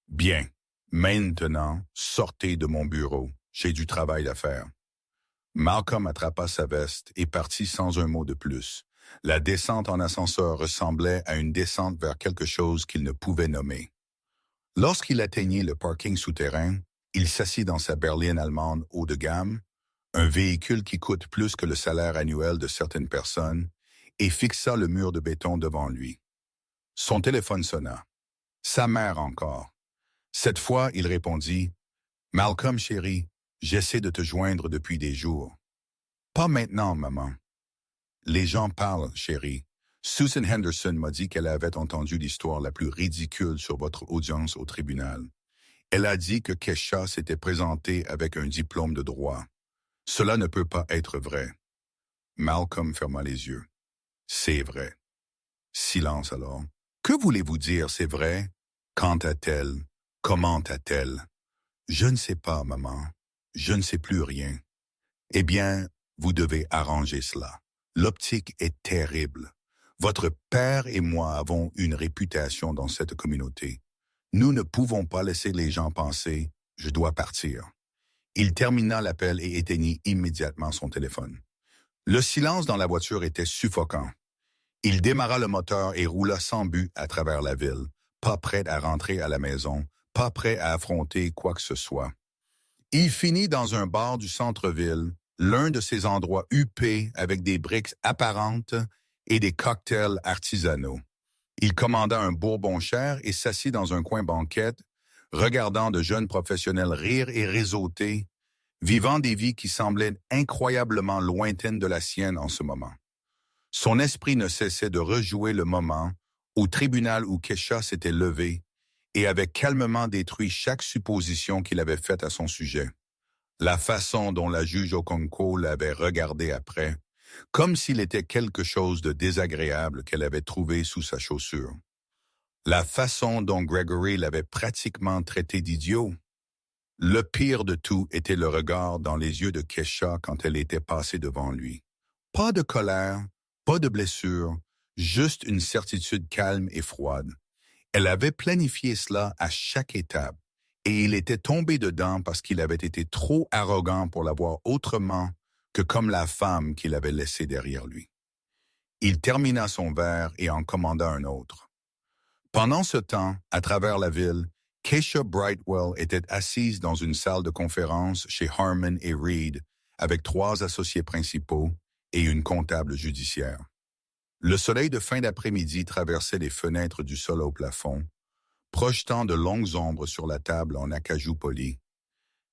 Speaker 1: Bien. Maintenant, sortez de mon bureau. J'ai du travail à faire. Malcolm attrapa sa veste et partit sans un mot de plus, La descente en ascenseur ressemblait à une descente vers quelque chose qu'il ne pouvait nommer. Lorsqu'il atteignit le parking souterrain, il s'assit dans sa berline allemande haut de gamme, un véhicule qui coûte plus que le salaire annuel de certaines personnes, et fixa le mur de béton devant lui. Son téléphone sonna. Sa mère encore. Cette fois, il répondit, « Malcolm, chéri, j'essaie de te joindre depuis des jours. »« Pas maintenant, maman. »« Les gens parlent, chéri. Susan Henderson m'a dit qu'elle avait entendu l'histoire la plus ridicule sur votre audience au tribunal. Elle a dit que Kesha s'était présentée avec un diplôme de droit. Cela ne peut pas être vrai. » Malcolm ferma les yeux. « C'est vrai. » Silence alors. « Que voulez-vous dire, c'est vrai? Quand a-t-elle? Comment a-t-elle? » « Je ne sais pas, maman. Je ne sais plus rien. » « Eh bien, vous devez arranger cela. L'optique est terrible. Votre père et moi avons une réputation dans cette communauté. Nous ne pouvons pas laisser les gens penser « je dois partir ». Il termina l'appel et éteignit immédiatement son téléphone. Le silence dans la voiture était suffocant. Il démarra le moteur et roula sans but à travers la ville, pas prêt à rentrer à la maison, pas prêt à affronter quoi que ce soit. Il finit dans un bar du centre-ville, l'un de ces endroits huppés avec des briques apparentes et des cocktails artisanaux. Il commanda un bourbon cher et s'assit dans un coin banquette, regardant de jeunes professionnels rire et réseauter, vivant des vies qui semblaient incroyablement lointaines de la sienne en ce moment. Son esprit ne cessait de rejouer le moment au tribunal où Kesha s'était levée et avait calmement détruit chaque supposition qu'il avait faite à son sujet. La façon dont la juge Okonkwo l'avait regardé après, comme s'il était quelque chose de désagréable qu'elle avait trouvé sous sa chaussure. La façon dont Gregory l'avait pratiquement traité d'idiot. Le pire de tout était le regard dans les yeux de Kesha quand elle était passée devant lui. Pas de colère, pas de blessure, juste une certitude calme et froide. Elle avait planifié cela à chaque étape, et il était tombé dedans parce qu'il avait été trop arrogant pour la voir autrement que comme la femme qu'il avait laissée derrière lui. Il termina son verre et en commanda un autre. Pendant ce temps, à travers la ville, Kesha Brightwell était assise dans une salle de conférence chez Harmon et Reed avec 3 associés principaux et une comptable judiciaire. Le soleil de fin d'après-midi traversait les fenêtres du sol au plafond, projetant de longues ombres sur la table en acajou poli.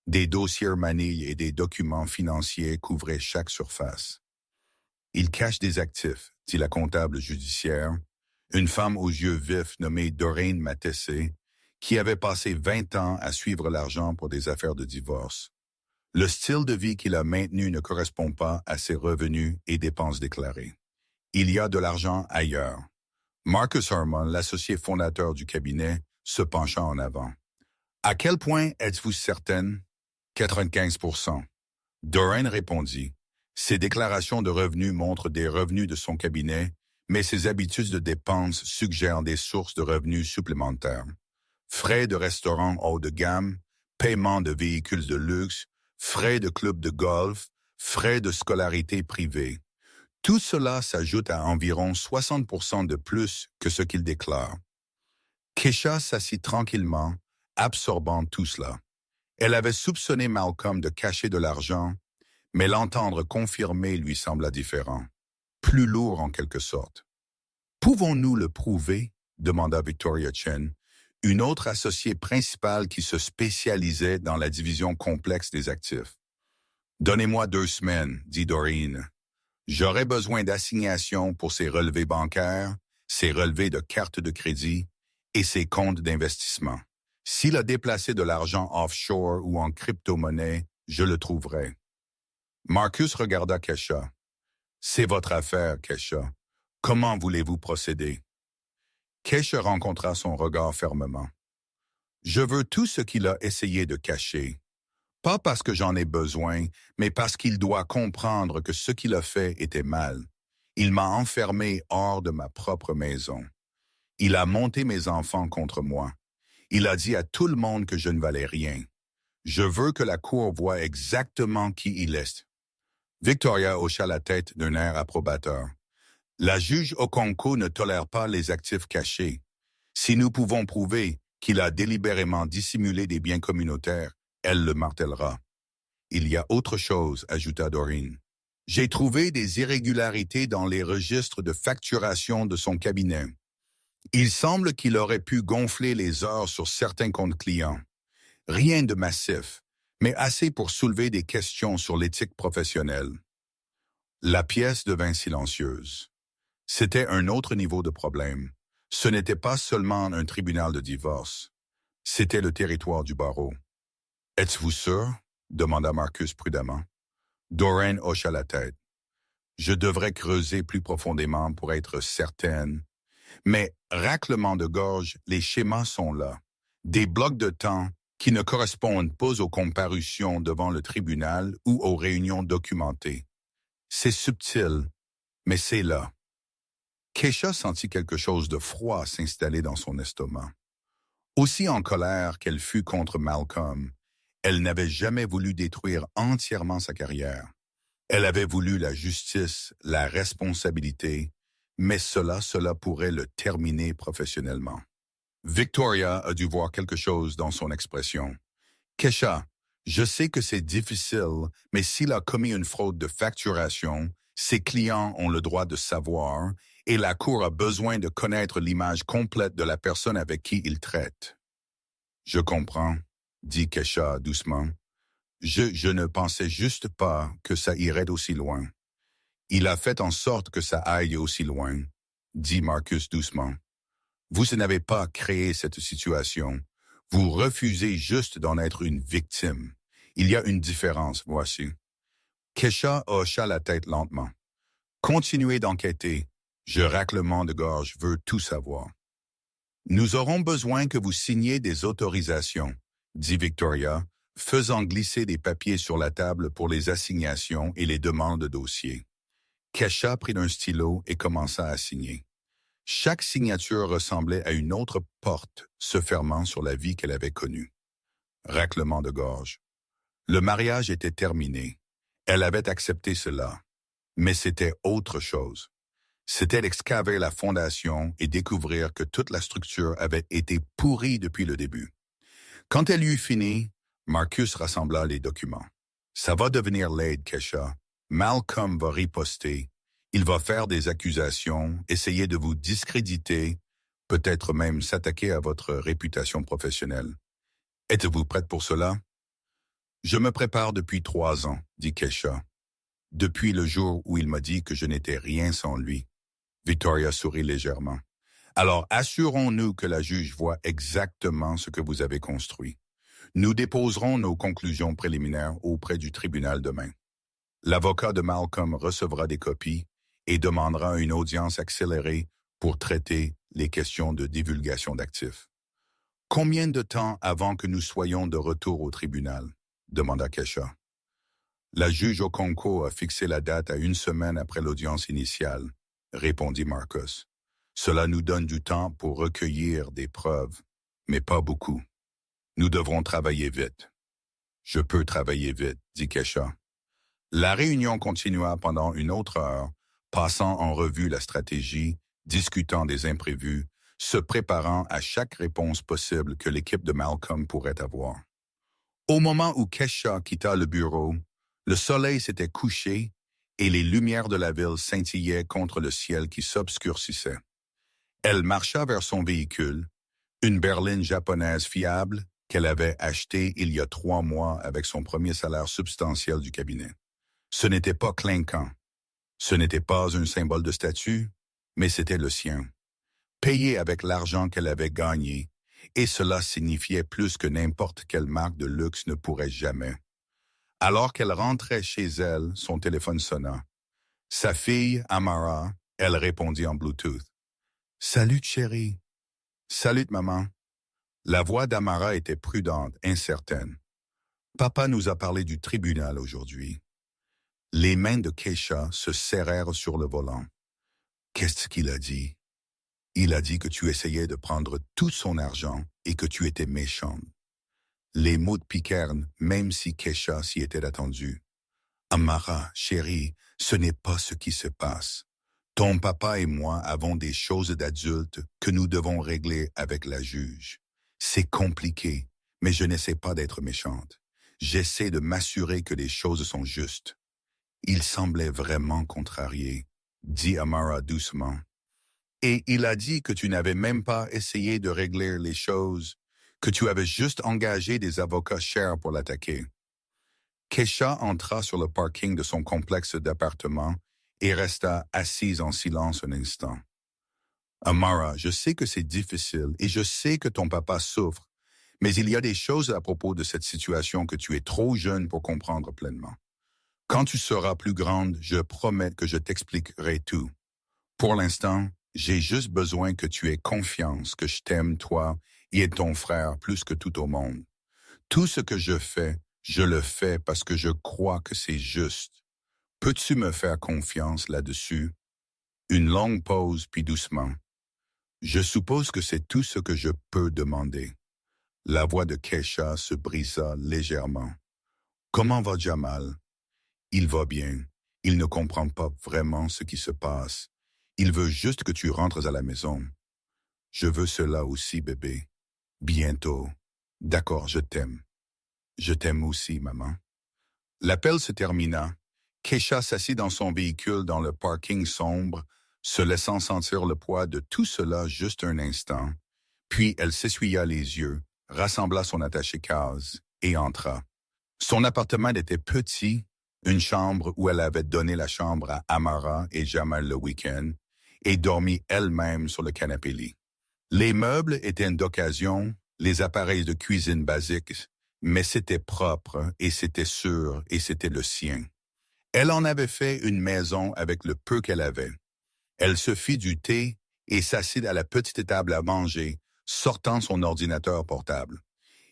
Speaker 1: Des dossiers manilles et des documents financiers couvraient chaque surface. « Il cache des actifs », dit la comptable judiciaire, une femme aux yeux vifs nommée Doreen Matessé, qui avait passé 20 ans à suivre l'argent pour des affaires de divorce. Le style de vie qu'il a maintenu ne correspond pas à ses revenus et dépenses déclarées. Il y a de l'argent ailleurs. Marcus Harmon, l'associé fondateur du cabinet, se pencha en avant. « À quel point êtes-vous certaine? » 95%. Doreen répondit. Ses déclarations de revenus montrent des revenus de son cabinet, mais ses habitudes de dépenses suggèrent des sources de revenus supplémentaires. Frais de restaurants haut de gamme, paiement de véhicules de luxe, frais de clubs de golf, frais de scolarité privée. Tout cela s'ajoute à environ 60% de plus que ce qu'il déclare. Kesha s'assit tranquillement, absorbant tout cela. Elle avait soupçonné Malcolm de cacher de l'argent, mais l'entendre confirmer lui sembla différent, plus lourd en quelque sorte. « Pouvons-nous le prouver ?» demanda Victoria Chen, une autre associée principale qui se spécialisait dans la division complexe des actifs. « Donnez-moi 2 semaines, dit Doreen. J'aurai besoin d'assignations pour ses relevés bancaires, ses relevés de cartes de crédit et ses comptes d'investissement. S'il a déplacé de l'argent offshore ou en crypto-monnaie, je le trouverai. » Marcus regarda Kesha. « C'est votre affaire, Kesha. Comment voulez-vous procéder? » Kesha rencontra son regard fermement. « Je veux tout ce qu'il a essayé de cacher. Pas parce que j'en ai besoin, mais parce qu'il doit comprendre que ce qu'il a fait était mal. Il m'a enfermé hors de ma propre maison. Il a monté mes enfants contre moi. Il a dit à tout le monde que je ne valais rien. Je veux que la cour voie exactement qui il est. » Victoria hocha la tête d'un air approbateur. La juge Okonkwo ne tolère pas les actifs cachés. Si nous pouvons prouver qu'il a délibérément dissimulé des biens communautaires, elle le martèlera. Il y a autre chose, ajouta Doreen. J'ai trouvé des irrégularités dans les registres de facturation de son cabinet. Il semble qu'il aurait pu gonfler les heures sur certains comptes clients. Rien de massif, mais assez pour soulever des questions sur l'éthique professionnelle. La pièce devint silencieuse. C'était un autre niveau de problème. Ce n'était pas seulement un tribunal de divorce. C'était le territoire du barreau. « Êtes-vous sûr? » demanda Marcus prudemment. Doreen hocha la tête. « Je devrais creuser plus profondément pour être certaine. Mais, raclement de gorge, les schémas sont là. Des blocs de temps qui ne correspondent pas aux comparutions devant le tribunal ou aux réunions documentées. C'est subtil, mais c'est là. » Keisha sentit quelque chose de froid s'installer dans son estomac. Aussi en colère qu'elle fut contre Malcolm, elle n'avait jamais voulu détruire entièrement sa carrière. Elle avait voulu la justice, la responsabilité, mais cela pourrait le terminer professionnellement. Victoria a dû voir quelque chose dans son expression. « Keisha, je sais que c'est difficile, mais s'il a commis une fraude de facturation, ses clients ont le droit de savoir et la Cour a besoin de connaître l'image complète de la personne avec qui il traite. » « Je comprends, » dit Keisha doucement. « Je ne pensais juste pas que ça irait aussi loin. » « Il a fait en sorte que ça aille aussi loin, » dit Marcus doucement. « Vous n'avez pas créé cette situation. Vous refusez juste d'en être une victime. Il y a une différence, voici. » Keisha hocha la tête lentement. « Continuez d'enquêter. Je raclement de gorge veux tout savoir. »« Nous aurons besoin que vous signiez des autorisations, » dit Victoria, faisant glisser des papiers sur la table pour les assignations et les demandes de dossiers. Keisha prit un stylo et commença à signer. Chaque signature ressemblait à une autre porte se fermant sur la vie qu'elle avait connue. Raclement de gorge. Le mariage était terminé. Elle avait accepté cela. Mais c'était autre chose. C'était d'excaver la fondation et découvrir que toute la structure avait été pourrie depuis le début. Quand elle eut fini, Marcus rassembla les documents. « Ça va devenir laid, Keisha. Malcolm va riposter. Il va faire des accusations, essayer de vous discréditer, peut-être même s'attaquer à votre réputation professionnelle. Êtes-vous prête pour cela? »« Je me prépare depuis 3 ans, » dit Keisha. « Depuis le jour où il m'a dit que je n'étais rien sans lui. » Victoria sourit légèrement. « Alors assurons-nous que la juge voit exactement ce que vous avez construit. Nous déposerons nos conclusions préliminaires auprès du tribunal demain. L'avocat de Malcolm recevra des copies et demandera une audience accélérée pour traiter les questions de divulgation d'actifs. « Combien de temps avant que nous soyons de retour au tribunal? » demanda Keisha. La juge Okonkwo a fixé la date à 1 semaine après l'audience initiale, répondit Marcus. Cela nous donne du temps pour recueillir des preuves, mais pas beaucoup. Nous devrons travailler vite. Je peux travailler vite, dit Keisha. La réunion continua pendant une autre heure, passant en revue la stratégie, discutant des imprévus, se préparant à chaque réponse possible que l'équipe de Malcolm pourrait avoir. Au moment où Keisha quitta le bureau, le soleil s'était couché et les lumières de la ville scintillaient contre le ciel qui s'obscurcissait. Elle marcha vers son véhicule, une berline japonaise fiable qu'elle avait achetée il y a 3 mois avec son premier salaire substantiel du cabinet. Ce n'était pas clinquant. Ce n'était pas un symbole de statut, mais c'était le sien. Payé avec l'argent qu'elle avait gagné, et cela signifiait plus que n'importe quelle marque de luxe ne pourrait jamais. Alors qu'elle rentrait chez elle, son téléphone sonna. Sa fille, Amara, elle répondit en Bluetooth. « Salut, chérie. »« Salut, maman. » La voix d'Amara était prudente, incertaine. « Papa nous a parlé du tribunal aujourd'hui. » Les mains de Keisha se serrèrent sur le volant. « Qu'est-ce qu'il a dit? » « Il a dit que tu essayais de prendre tout son argent et que tu étais méchante. » Les mots de piquèrent, même si Keisha s'y était attendue. « Amara, chérie, ce n'est pas ce qui se passe. Ton papa et moi avons des choses d'adultes que nous devons régler avec la juge. C'est compliqué, mais je n'essaie pas d'être méchante. J'essaie de m'assurer que les choses sont justes. Il semblait vraiment contrarié, dit Amara doucement. Et il a dit que tu n'avais même pas essayé de régler les choses, que tu avais juste engagé des avocats chers pour l'attaquer. Kesha entra sur le parking de son complexe d'appartements et resta assise en silence un instant. Amara, je sais que c'est difficile et je sais que ton papa souffre, mais il y a des choses à propos de cette situation que tu es trop jeune pour comprendre pleinement. Quand tu seras plus grande, je promets que je t'expliquerai tout. Pour l'instant, j'ai juste besoin que tu aies confiance que je t'aime, toi, et ton frère plus que tout au monde. Tout ce que je le fais parce que je crois que c'est juste. Peux-tu me faire confiance là-dessus? Une longue pause, puis doucement. Je suppose que c'est tout ce que je peux demander. La voix de Kesha se brisa légèrement. Comment va Jamal? Il va bien. Il ne comprend pas vraiment ce qui se passe. Il veut juste que tu rentres à la maison. Je veux cela aussi, bébé. Bientôt. D'accord, je t'aime. Je t'aime aussi, maman. L'appel se termina. Kesha s'assit dans son véhicule dans le parking sombre, se laissant sentir le poids de tout cela juste un instant. Puis elle s'essuya les yeux, rassembla son attaché-case et entra. Son appartement était petit, une chambre où elle avait donné la chambre à Amara et Jamal le week-end, et dormi elle-même sur le canapé-lit. Les meubles étaient d'occasion, les appareils de cuisine basiques, mais c'était propre et c'était sûr et c'était le sien. Elle en avait fait une maison avec le peu qu'elle avait. Elle se fit du thé et s'assit à la petite table à manger, sortant son ordinateur portable.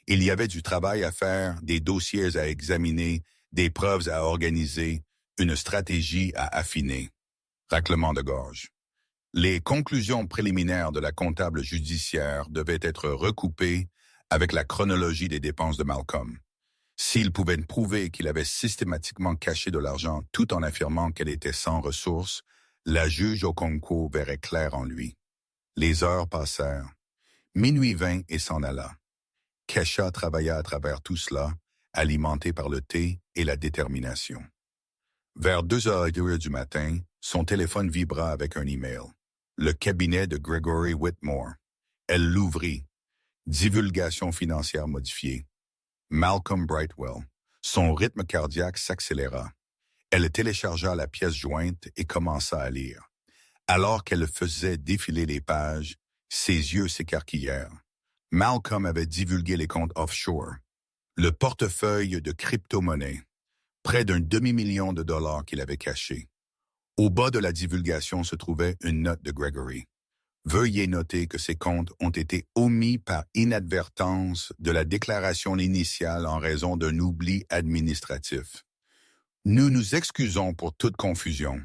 Speaker 1: Il y avait du travail à faire, des dossiers à examiner, des preuves à organiser, une stratégie à affiner. Raclement de gorge. Les conclusions préliminaires de la comptable judiciaire devaient être recoupées avec la chronologie des dépenses de Malcolm. S'il pouvait prouver qu'il avait systématiquement caché de l'argent tout en affirmant qu'elle était sans ressources, la juge au concours verrait clair en lui. Les heures passèrent. Minuit vint et s'en alla. Kesha travailla à travers tout cela, alimenté par le thé et la détermination. Vers 2h02 du matin, son téléphone vibra avec un email. Le cabinet de Gregory Whitmore. Elle l'ouvrit. Divulgation financière modifiée. Malcolm Brightwell. Son rythme cardiaque s'accéléra. Elle téléchargea la pièce jointe et commença à lire. Alors qu'elle faisait défiler les pages, ses yeux s'écarquillèrent. Malcolm avait divulgué les comptes offshore, le portefeuille de crypto-monnaies, près d'un demi-million de dollars qu'il avait caché. Au bas de la divulgation se trouvait une note de Gregory. Veuillez noter que ces comptes ont été omis par inadvertance de la déclaration initiale en raison d'un oubli administratif. Nous nous excusons pour toute confusion.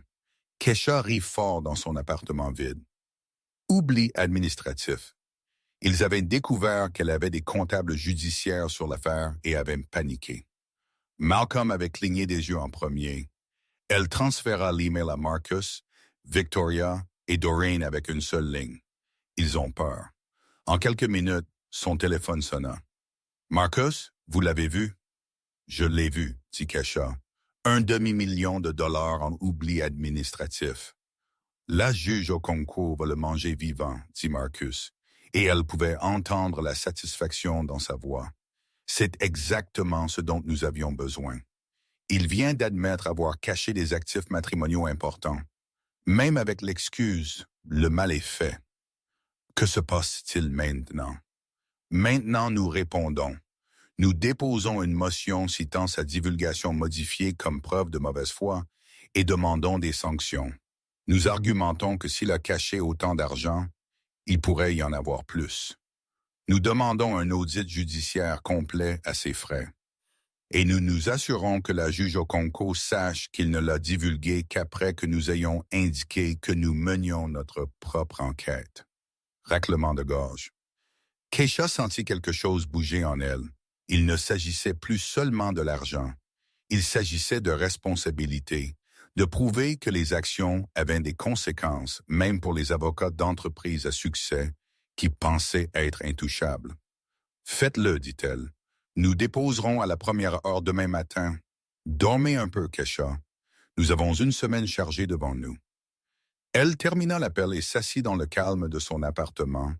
Speaker 1: Kesha rit fort dans son appartement vide. Oubli administratif. Ils avaient découvert qu'elle avait des comptables judiciaires sur l'affaire et avaient paniqué. Malcolm avait cligné des yeux en premier. Elle transféra l'email à Marcus, Victoria et Doreen avec une seule ligne. Ils ont peur. En quelques minutes, son téléphone sonna. « Marcus, vous l'avez vu? »« Je l'ai vu, » dit Kesha. « Un demi-million de dollars en oubli administratif. »« La juge au concours va le manger vivant, » dit Marcus, et elle pouvait entendre la satisfaction dans sa voix. C'est exactement ce dont nous avions besoin. Il vient d'admettre avoir caché des actifs matrimoniaux importants. Même avec l'excuse, le mal est fait. Que se passe-t-il maintenant? Maintenant, nous répondons. Nous déposons une motion citant sa divulgation modifiée comme preuve de mauvaise foi et demandons des sanctions. Nous argumentons que s'il a caché autant d'argent, il pourrait y en avoir plus. Nous demandons un audit judiciaire complet à ses frais. Et nous nous assurons que la juge au concours sache qu'il ne l'a divulgué qu'après que nous ayons indiqué que nous menions notre propre enquête. Raclement de gorge. Kesha sentit quelque chose bouger en elle. Il ne s'agissait plus seulement de l'argent. Il s'agissait de responsabilité, de prouver que les actions avaient des conséquences, même pour les avocats d'entreprises à succès qui pensaient être intouchables. Faites-le, dit-elle. Nous déposerons à la première heure demain matin. Dormez un peu, Kesha. Nous avons une semaine chargée devant nous. Elle termina l'appel et s'assit dans le calme de son appartement,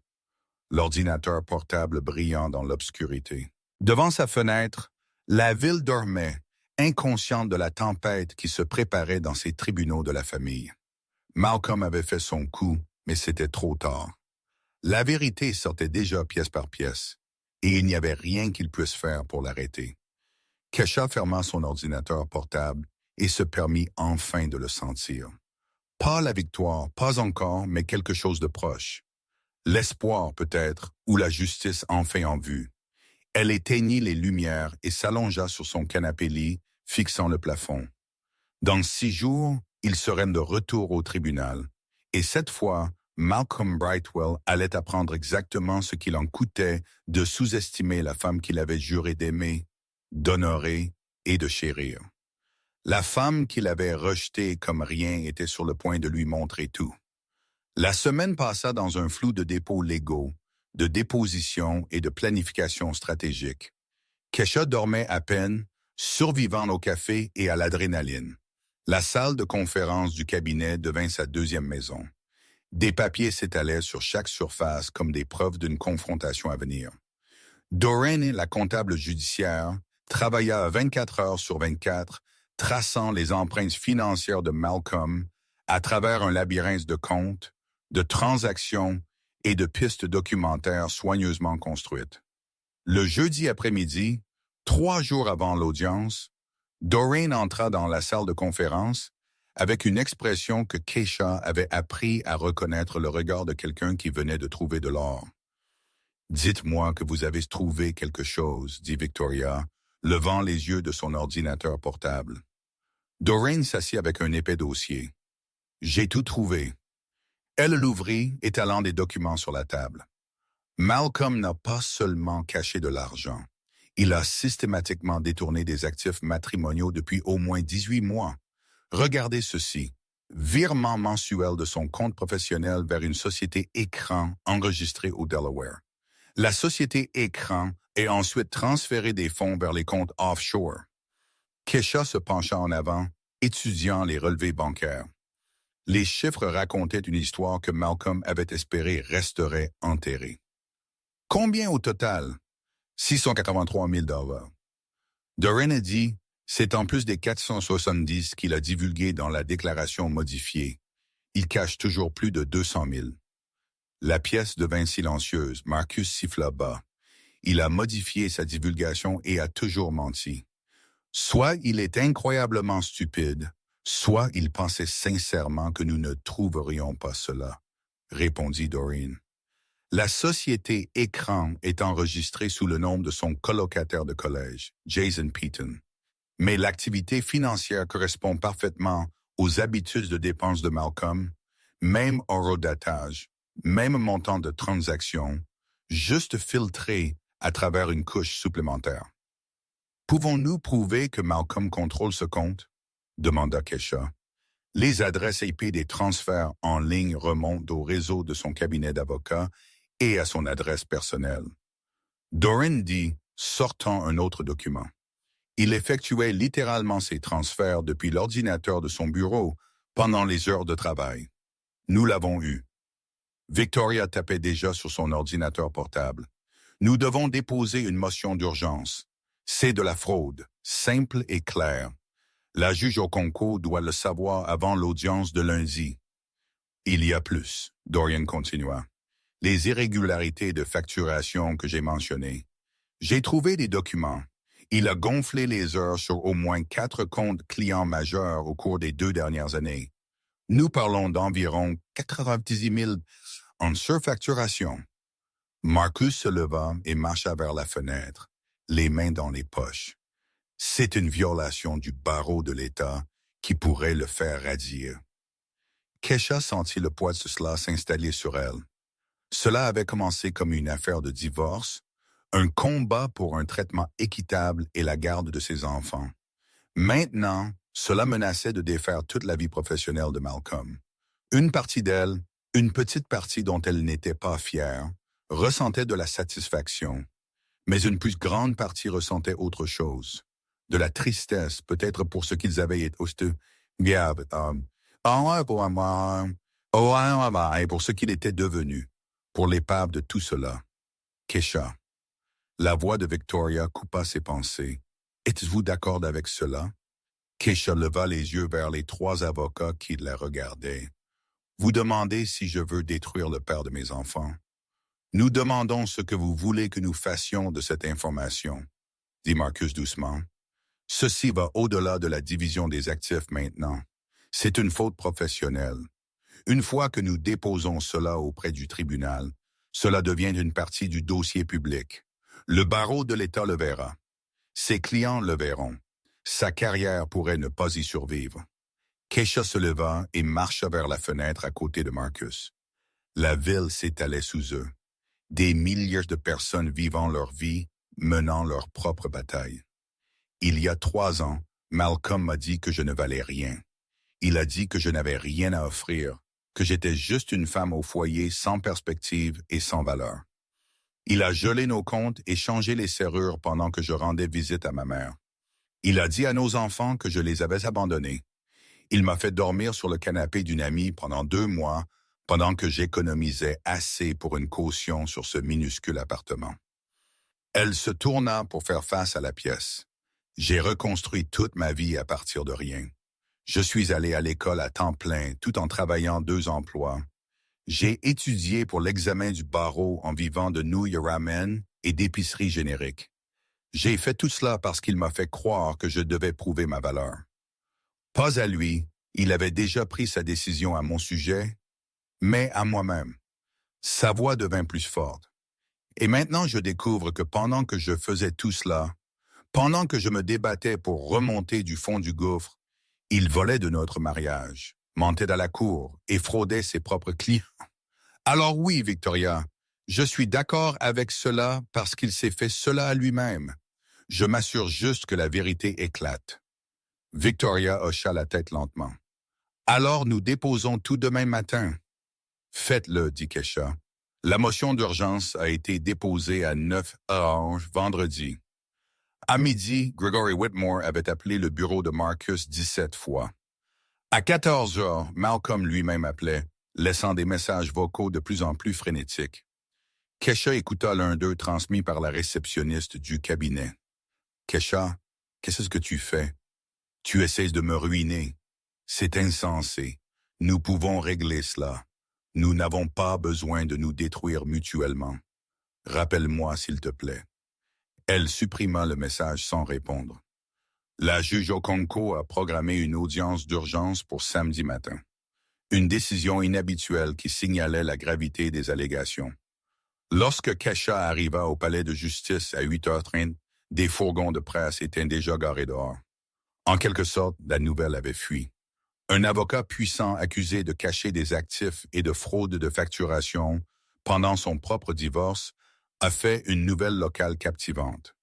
Speaker 1: l'ordinateur portable brillant dans l'obscurité. Devant sa fenêtre, la ville dormait, inconsciente de la tempête qui se préparait dans ses tribunaux de la famille. Malcolm avait fait son coup, mais c'était trop tard. La vérité sortait déjà pièce par pièce, et il n'y avait rien qu'il puisse faire pour l'arrêter. Kesha ferma son ordinateur portable et se permit enfin de le sentir. Pas la victoire, pas encore, mais quelque chose de proche. L'espoir, peut-être, ou la justice enfin en vue. Elle éteignit les lumières et s'allongea sur son canapé-lit, fixant le plafond. Dans 6 jours, il serait de retour au tribunal. Et cette fois, Malcolm Brightwell allait apprendre exactement ce qu'il en coûtait de sous-estimer la femme qu'il avait juré d'aimer, d'honorer et de chérir. La femme qu'il avait rejetée comme rien était sur le point de lui montrer tout. La semaine passa dans un flou de dépôts légaux, de dépositions et de planification stratégique. Kesha dormait à peine, survivant au café et à l'adrénaline. La salle de conférence du cabinet devint sa deuxième maison. Des papiers s'étalaient sur chaque surface comme des preuves d'une confrontation à venir. Doreen, la comptable judiciaire, travailla 24 heures sur 24, traçant les empreintes financières de Malcolm à travers un labyrinthe de comptes, de transactions et de pistes documentaires soigneusement construites. Le jeudi après-midi, 3 jours avant l'audience, Doreen entra dans la salle de conférence avec une expression que Kesha avait appris à reconnaître le regard de quelqu'un qui venait de trouver de l'or. « Dites-moi que vous avez trouvé quelque chose, » dit Victoria, levant les yeux de son ordinateur portable. Doreen s'assit avec un épais dossier. « J'ai tout trouvé. » Elle l'ouvrit, étalant des documents sur la table. Malcolm n'a pas seulement caché de l'argent. Il a systématiquement détourné des actifs matrimoniaux depuis au moins 18 mois. Regardez ceci. Virement mensuel de son compte professionnel vers une société écran enregistrée au Delaware. La société écran est ensuite transféré des fonds vers les comptes offshore. Kesha se pencha en avant, étudiant les relevés bancaires. Les chiffres racontaient une histoire que Malcolm avait espéré resterait enterrée. Combien au total? 683 000 $. Doreen a dit, c'est en plus des 470 qu'il a divulgués dans la déclaration modifiée. Il cache toujours plus de 200 000. La pièce devint silencieuse. Marcus siffla bas. Il a modifié sa divulgation et a toujours menti. Soit il est incroyablement stupide, soit il pensait sincèrement que nous ne trouverions pas cela, répondit Doreen. La société Écran est enregistrée sous le nom de son colocataire de collège, Jason Peaton. Mais l'activité financière correspond parfaitement aux habitudes de dépenses de Malcolm, même horodatage, même montant de transaction, juste filtré à travers une couche supplémentaire. Pouvons-nous prouver que Malcolm contrôle ce compte? Demanda Kesha. Les adresses IP des transferts en ligne remontent au réseau de son cabinet d'avocats et à son adresse personnelle. Doreen dit, sortant un autre document. Il effectuait littéralement ses transferts depuis l'ordinateur de son bureau pendant les heures de travail. Nous l'avons eu. Victoria tapait déjà sur son ordinateur portable. Nous devons déposer une motion d'urgence. C'est de la fraude, simple et claire. La juge au concours doit le savoir avant l'audience de lundi. Il y a plus, Dorian continua. Les irrégularités de facturation que j'ai mentionnées. J'ai trouvé des documents. Il a gonflé les heures sur au moins 4 comptes clients majeurs au cours des 2 dernières années. Nous parlons d'environ 90 000 en surfacturation. Marcus se leva et marcha vers la fenêtre, les mains dans les poches. C'est une violation du barreau de l'État qui pourrait le faire radier. Kesha sentit le poids de cela s'installer sur elle. Cela avait commencé comme une affaire de divorce, un combat pour un traitement équitable et la garde de ses enfants. Maintenant, Cela menaçait de défaire toute la vie professionnelle de Malcolm. Une partie d'elle, une petite partie dont elle n'était pas fière, ressentait de la satisfaction, mais une plus grande partie ressentait autre chose. De la tristesse, peut-être pour ce qu'ils avaient été et pour ce qu'il était devenu, pour l'épave de tout cela. Kesha. La voix de Victoria coupa ses pensées. Êtes-vous d'accord avec cela? Kesha leva les yeux vers les trois avocats qui la regardaient. Vous demandez si je veux détruire le père de mes enfants. Nous demandons ce que vous voulez que nous fassions de cette information, dit Marcus doucement. Ceci va au-delà de la division des actifs maintenant. C'est une faute professionnelle. Une fois que nous déposons cela auprès du tribunal, cela devient une partie du dossier public. Le barreau de l'État le verra. Ses clients le verront. Sa carrière pourrait ne pas y survivre. Kesha se leva et marcha vers la fenêtre à côté de Marcus. La ville s'étalait sous eux. Des milliers de personnes vivant leur vie, menant leur propre bataille. Il y a 3 ans, Malcolm m'a dit que je ne valais rien. Il a dit que je n'avais rien à offrir, que j'étais juste une femme au foyer sans perspective et sans valeur. Il a gelé nos comptes et changé les serrures pendant que je rendais visite à ma mère. Il a dit à nos enfants que je les avais abandonnés. Il m'a fait dormir sur le canapé d'une amie pendant 2 mois, pendant que j'économisais assez pour une caution sur ce minuscule appartement. Elle se tourna pour faire face à la pièce. J'ai reconstruit toute ma vie à partir de rien. Je suis allé à l'école à temps plein, tout en travaillant 2 emplois. J'ai étudié pour l'examen du barreau en vivant de nouilles ramen et d'épicerie générique. J'ai fait tout cela parce qu'il m'a fait croire que je devais prouver ma valeur. Pas à lui, il avait déjà pris sa décision à mon sujet, mais à moi-même. Sa voix devint plus forte. Et maintenant je découvre que pendant que je faisais tout cela, pendant que je me débattais pour remonter du fond du gouffre, il volait de notre mariage, mentait à la cour et fraudait ses propres clients. Alors oui, Victoria, je suis d'accord avec cela parce qu'il s'est fait cela à lui-même. Je m'assure juste que la vérité éclate. Victoria hocha la tête lentement. Alors nous déposons tout demain matin. Faites-le, dit Kesha. La motion d'urgence a été déposée à 9h vendredi. À midi, Gregory Whitmore avait appelé le bureau de Marcus 17 fois. À 14h, Malcolm lui-même appelait, laissant des messages vocaux de plus en plus frénétiques. Kesha écouta l'un d'eux transmis par la réceptionniste du cabinet. « Kesha, qu'est-ce que tu fais? Tu essaies de me ruiner. C'est insensé. Nous pouvons régler cela. Nous n'avons pas besoin de nous détruire mutuellement. Rappelle-moi, s'il te plaît. » Elle supprima le message sans répondre. La juge Okonkwo a programmé une audience d'urgence pour samedi matin. Une décision inhabituelle qui signalait la gravité des allégations. Lorsque Kesha arriva au palais de justice à 8h30, des fourgons de presse étaient déjà garés dehors. En quelque sorte, la nouvelle avait fui. Un avocat puissant accusé de cacher des actifs et de fraude de facturation pendant son propre divorce a fait une nouvelle locale captivante.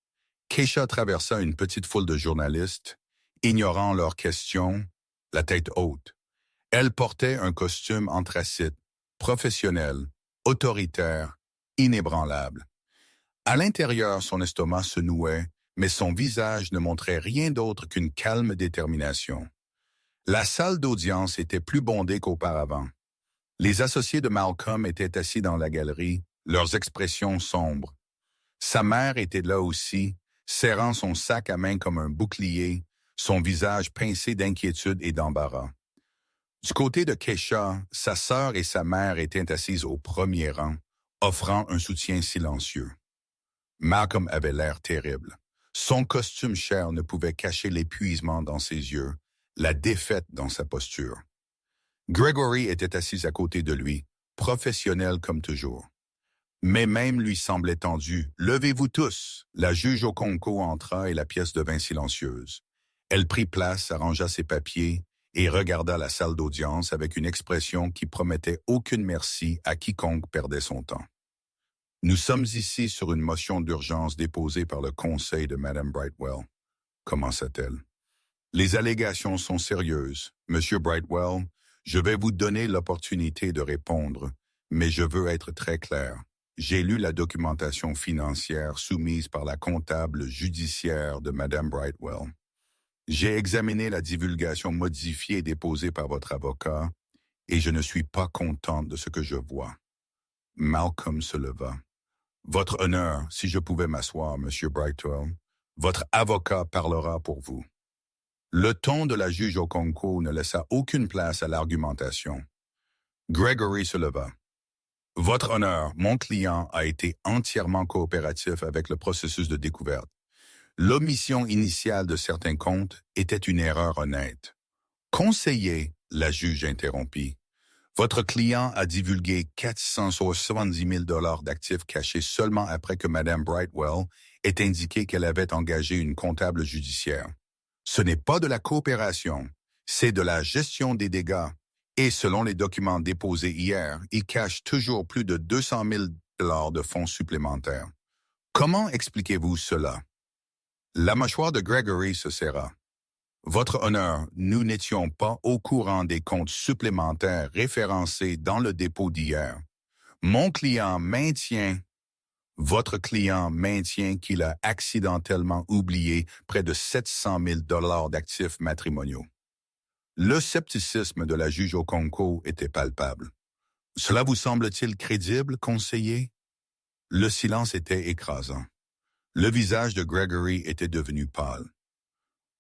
Speaker 1: Kesha traversa une petite foule de journalistes, ignorant leurs questions, la tête haute. Elle portait un costume anthracite, professionnel, autoritaire, inébranlable. À l'intérieur, son estomac se nouait, mais son visage ne montrait rien d'autre qu'une calme détermination. La salle d'audience était plus bondée qu'auparavant. Les associés de Malcolm étaient assis dans la galerie, leurs expressions sombres. Sa mère était là aussi, serrant son sac à main comme un bouclier, son visage pincé d'inquiétude et d'embarras. Du côté de Kesha, sa sœur et sa mère étaient assises au premier rang, offrant un soutien silencieux. Malcolm avait l'air terrible. Son costume cher ne pouvait cacher l'épuisement dans ses yeux, la défaite dans sa posture. Gregory était assis à côté de lui, professionnel comme toujours. Mais même lui semblait tendu. « Levez-vous tous !» La juge Okonkwo entra et la pièce devint silencieuse. Elle prit place, arrangea ses papiers et regarda la salle d'audience avec une expression qui promettait aucune merci à quiconque perdait son temps. « Nous sommes ici sur une motion d'urgence déposée par le conseil de Mme Brightwell, commença-t-elle. Les allégations sont sérieuses. Monsieur Brightwell, je vais vous donner l'opportunité de répondre, mais je veux être très clair. J'ai lu la documentation financière soumise par la comptable judiciaire de Madame Brightwell. J'ai examiné la divulgation modifiée déposée par votre avocat et je ne suis pas contente de ce que je vois. Malcolm se leva. Votre honneur, si je pouvais m'asseoir, Monsieur Brightwell, votre avocat parlera pour vous. Le ton de la juge Okonkwo ne laissa aucune place à l'argumentation. Gregory se leva. Votre honneur, mon client a été entièrement coopératif avec le processus de découverte. L'omission initiale de certains comptes était une erreur honnête. Conseiller, la juge interrompit. Votre client a divulgué 470 000 $ d'actifs cachés seulement après que Mme Brightwell ait indiqué qu'elle avait engagé une comptable judiciaire. Ce n'est pas de la coopération, c'est de la gestion des dégâts. Et selon les documents déposés hier, il cache toujours plus de 200 000 $ de fonds supplémentaires. Comment expliquez-vous cela? La mâchoire de Gregory se serra. Votre honneur, nous n'étions pas au courant des comptes supplémentaires référencés dans le dépôt d'hier. Votre client maintient qu'il a accidentellement oublié près de 700 000 $ d'actifs matrimoniaux. Le scepticisme de la juge Okonkwo était palpable. Cela vous semble-t-il crédible, conseiller? Le silence était écrasant. Le visage de Gregory était devenu pâle.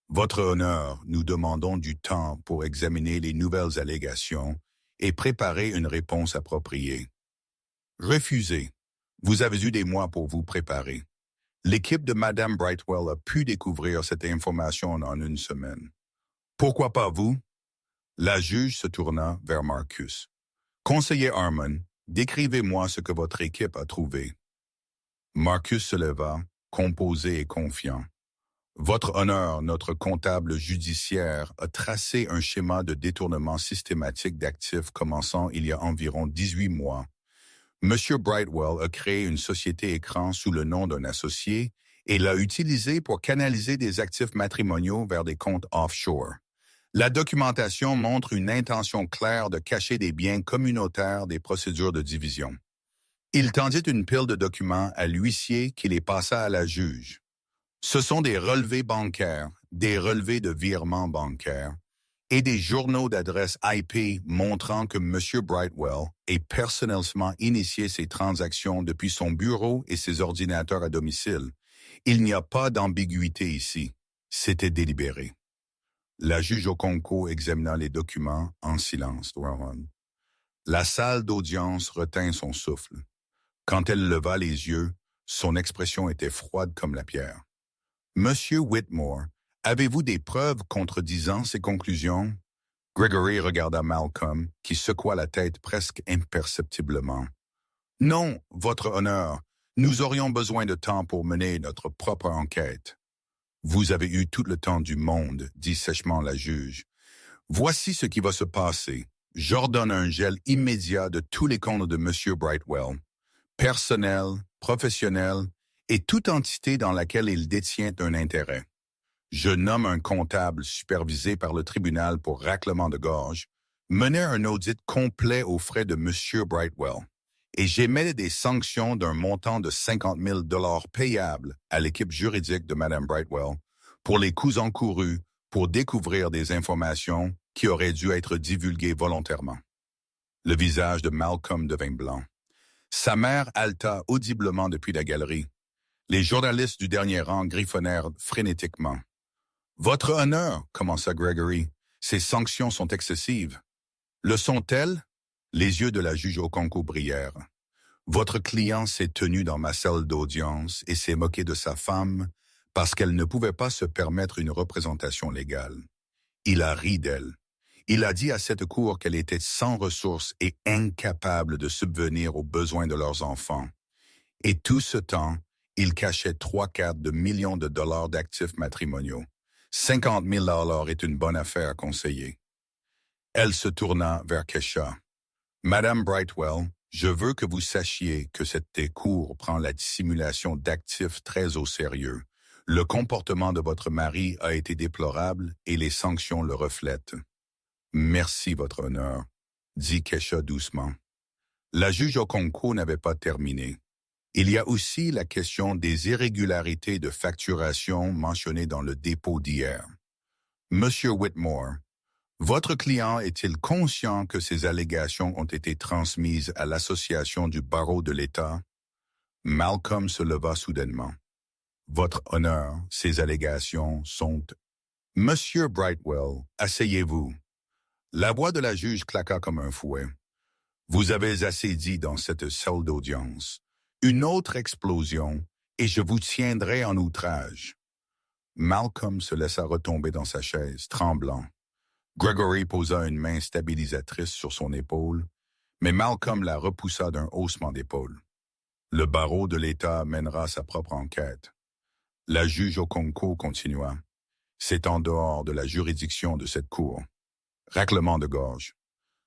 Speaker 1: Votre honneur, nous demandons du temps pour examiner les nouvelles allégations et préparer une réponse appropriée. Refusez. Vous avez eu des mois pour vous préparer. L'équipe de Mme Brightwell a pu découvrir cette information en une semaine. Pourquoi pas vous? La juge se tourna vers Marcus. Conseiller Harmon, décrivez-moi ce que votre équipe a trouvé. Marcus se leva, composé et confiant. Votre honneur, notre comptable judiciaire a tracé un schéma de détournement systématique d'actifs commençant il y a environ 18 mois. Monsieur Brightwell a créé une société écran sous le nom d'un associé et l'a utilisée pour canaliser des actifs matrimoniaux vers des comptes offshore. La documentation montre une intention claire de cacher des biens communautaires des procédures de division. Il tendit une pile de documents à l'huissier qui les passa à la juge. Ce sont des relevés bancaires, des relevés de virements bancaires et des journaux d'adresse IP montrant que M. Brightwell ait personnellement initié ces transactions depuis son bureau et ses ordinateurs à domicile. Il n'y a pas d'ambiguïté ici. C'était délibéré. La juge Okonkwo examina les documents en silence. La salle d'audience retint son souffle. Quand elle leva les yeux, son expression était froide comme la pierre. Monsieur Whitmore, avez-vous des preuves contredisant ces conclusions? Gregory regarda Malcolm, qui secoua la tête presque imperceptiblement. Non, votre honneur, nous aurions besoin de temps pour mener notre propre enquête. Vous avez eu tout le temps du monde, dit sèchement la juge. Voici ce qui va se passer. J'ordonne un gel immédiat de tous les comptes de M. Brightwell, personnel, professionnel, et toute entité dans laquelle il détient un intérêt. Je nomme un comptable supervisé par le tribunal pour raclement de gorge, mener un audit complet aux frais de M. Brightwell, et j'émets des sanctions d'un montant de 50 000 $ payables à l'équipe juridique de Mme Brightwell pour les coûts encourus pour découvrir des informations qui auraient dû être divulguées volontairement. Le visage de Malcolm devint blanc. Sa mère haleta audiblement depuis la galerie. Les journalistes du dernier rang griffonnèrent frénétiquement. « Votre honneur, commença Gregory, ces sanctions sont excessives. » Le sont-elles? Les yeux de la juge Okonkwo brillèrent. Votre client s'est tenu dans ma salle d'audience et s'est moqué de sa femme parce qu'elle ne pouvait pas se permettre une représentation légale. Il a ri d'elle. Il a dit à cette cour qu'elle était sans ressources et incapable de subvenir aux besoins de leurs enfants. Et tout ce temps, il cachait 3/4 de millions de dollars d'actifs matrimoniaux. 50 000 $ est une bonne affaire, conseiller. Elle se tourna vers Kesha. Madame Brightwell, je veux que vous sachiez que cette cour prend la dissimulation d'actifs très au sérieux. Le comportement de votre mari a été déplorable et les sanctions le reflètent. Merci, votre honneur, dit Kesha doucement. La juge Okonkwo n'avait pas terminé. Il y a aussi la question des irrégularités de facturation mentionnées dans le dépôt d'hier. Monsieur Whitmore, votre client est-il conscient que ces allégations ont été transmises à l'association du barreau de l'État? Malcolm se leva soudainement. Votre honneur, ces allégations sont... Monsieur Brightwell, asseyez-vous. La voix de la juge claqua comme un fouet. Vous avez assez dit dans cette salle d'audience. Une autre explosion, et je vous tiendrai en outrage. Malcolm se laissa retomber dans sa chaise, tremblant. Gregory posa une main stabilisatrice sur son épaule, mais Malcolm la repoussa d'un haussement d'épaule. Le barreau de l'État mènera sa propre enquête. La juge Okonkwo continua. C'est en dehors de la juridiction de cette cour. Raclement de gorge.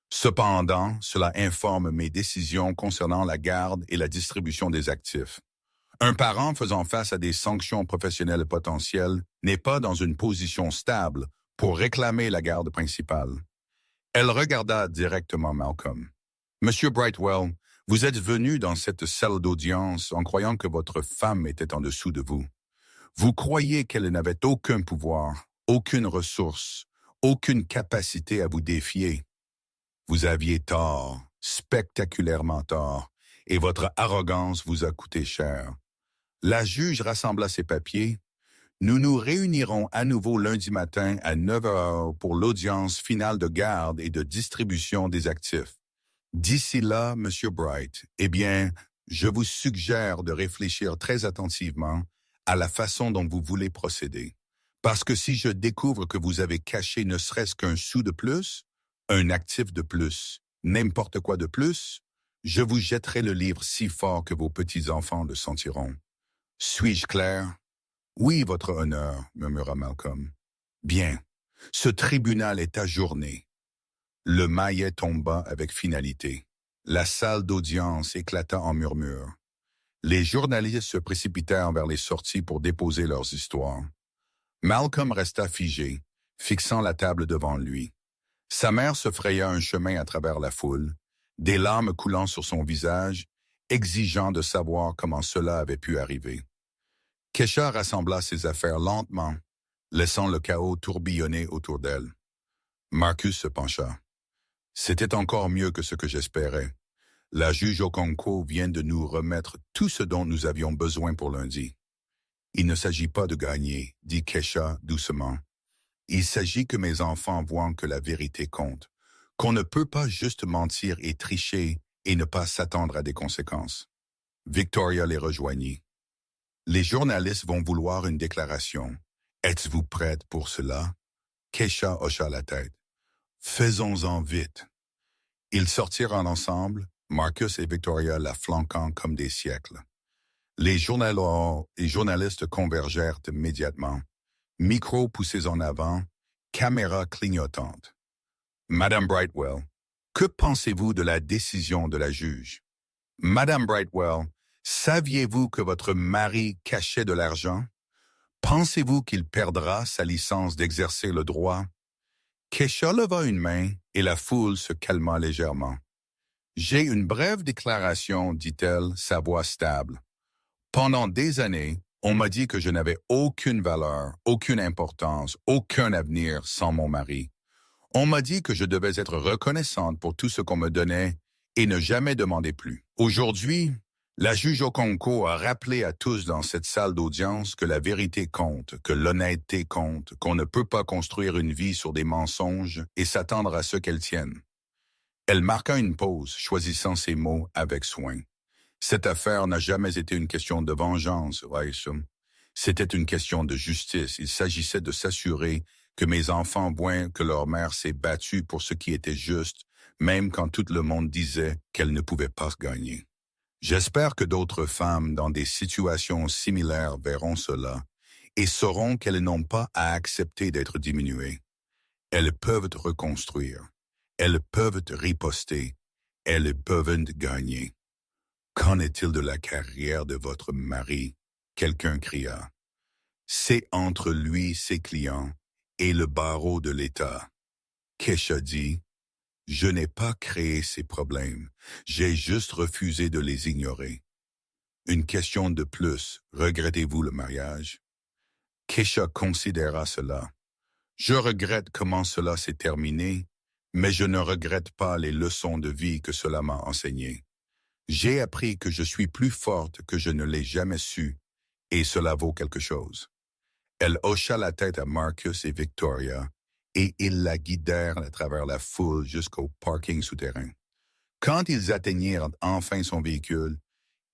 Speaker 1: Cependant, cela informe mes décisions concernant la garde et la distribution des actifs. Un parent faisant face à des sanctions professionnelles potentielles n'est pas dans une position stable pour réclamer la garde principale. Elle regarda directement Malcolm. Monsieur Brightwell, vous êtes venu dans cette salle d'audience en croyant que votre femme était en dessous de vous. Vous croyez qu'elle n'avait aucun pouvoir, aucune ressource, aucune capacité à vous défier. Vous aviez tort, spectaculairement tort, et votre arrogance vous a coûté cher. La juge rassembla ses papiers. Nous nous réunirons à nouveau lundi matin à 9 heures pour l'audience finale de garde et de distribution des actifs. D'ici là, Monsieur Bright, je vous suggère de réfléchir très attentivement à la façon dont vous voulez procéder. Parce que si je découvre que vous avez caché ne serait-ce qu'un sou de plus, un actif de plus, n'importe quoi de plus, je vous jetterai le livre si fort que vos petits-enfants le sentiront. Suis-je clair? Oui, votre honneur, murmura Malcolm. Bien, ce tribunal est ajourné. Le maillet tomba avec finalité. La salle d'audience éclata en murmures. Les journalistes se précipitèrent vers les sorties pour déposer leurs histoires. Malcolm resta figé, fixant la table devant lui. Sa mère se fraya un chemin à travers la foule, des larmes coulant sur son visage, exigeant de savoir comment cela avait pu arriver. Kesha rassembla ses affaires lentement, laissant le chaos tourbillonner autour d'elle. Marcus se pencha. C'était encore mieux que ce que j'espérais. La juge Okonkwo vient de nous remettre tout ce dont nous avions besoin pour lundi. Il ne s'agit pas de gagner, dit Kesha doucement. Il s'agit que mes enfants voient que la vérité compte, qu'on ne peut pas juste mentir et tricher et ne pas s'attendre à des conséquences. Victoria les rejoignit. Les journalistes vont vouloir une déclaration. Êtes-vous prête pour cela? Kesha hocha la tête. Faisons-en vite. Ils sortirent ensemble, Marcus et Victoria la flanquant comme des siècles. Les journalistes convergèrent immédiatement. Micro poussés en avant, caméra clignotante. Madame Brightwell, que pensez-vous de la décision de la juge? Madame Brightwell, saviez-vous que votre mari cachait de l'argent? Pensez-vous qu'il perdra sa licence d'exercer le droit? Kesha leva une main et la foule se calma légèrement. J'ai une brève déclaration, dit-elle, sa voix stable. Pendant des années, on m'a dit que je n'avais aucune valeur, aucune importance, aucun avenir sans mon mari. On m'a dit que je devais être reconnaissante pour tout ce qu'on me donnait et ne jamais demander plus. Aujourd'hui, la juge Okonkwo a rappelé à tous dans cette salle d'audience que la vérité compte, que l'honnêteté compte, qu'on ne peut pas construire une vie sur des mensonges et s'attendre à ce qu'elles tiennent. Elle marqua une pause, choisissant ses mots avec soin. Cette affaire n'a jamais été une question de vengeance, Raïsum. C'était une question de justice. Il s'agissait de s'assurer que mes enfants voient que leur mère s'est battue pour ce qui était juste, même quand tout le monde disait qu'elle ne pouvait pas gagner. J'espère que d'autres femmes dans des situations similaires verront cela et sauront qu'elles n'ont pas à accepter d'être diminuées. Elles peuvent reconstruire, elles peuvent riposter, elles peuvent gagner. Qu'en est-il de la carrière de votre mari? Quelqu'un cria. C'est entre lui, ses clients, et le barreau de l'État. Kesha dit, je n'ai pas créé ces problèmes, j'ai juste refusé de les ignorer. Une question de plus, regrettez-vous le mariage? Kesha considéra cela. Je regrette comment cela s'est terminé, mais je ne regrette pas les leçons de vie que cela m'a enseignées. J'ai appris que je suis plus forte que je ne l'ai jamais su, et cela vaut quelque chose. Elle hocha la tête à Marcus et Victoria, et ils la guidèrent à travers la foule jusqu'au parking souterrain. Quand ils atteignirent enfin son véhicule,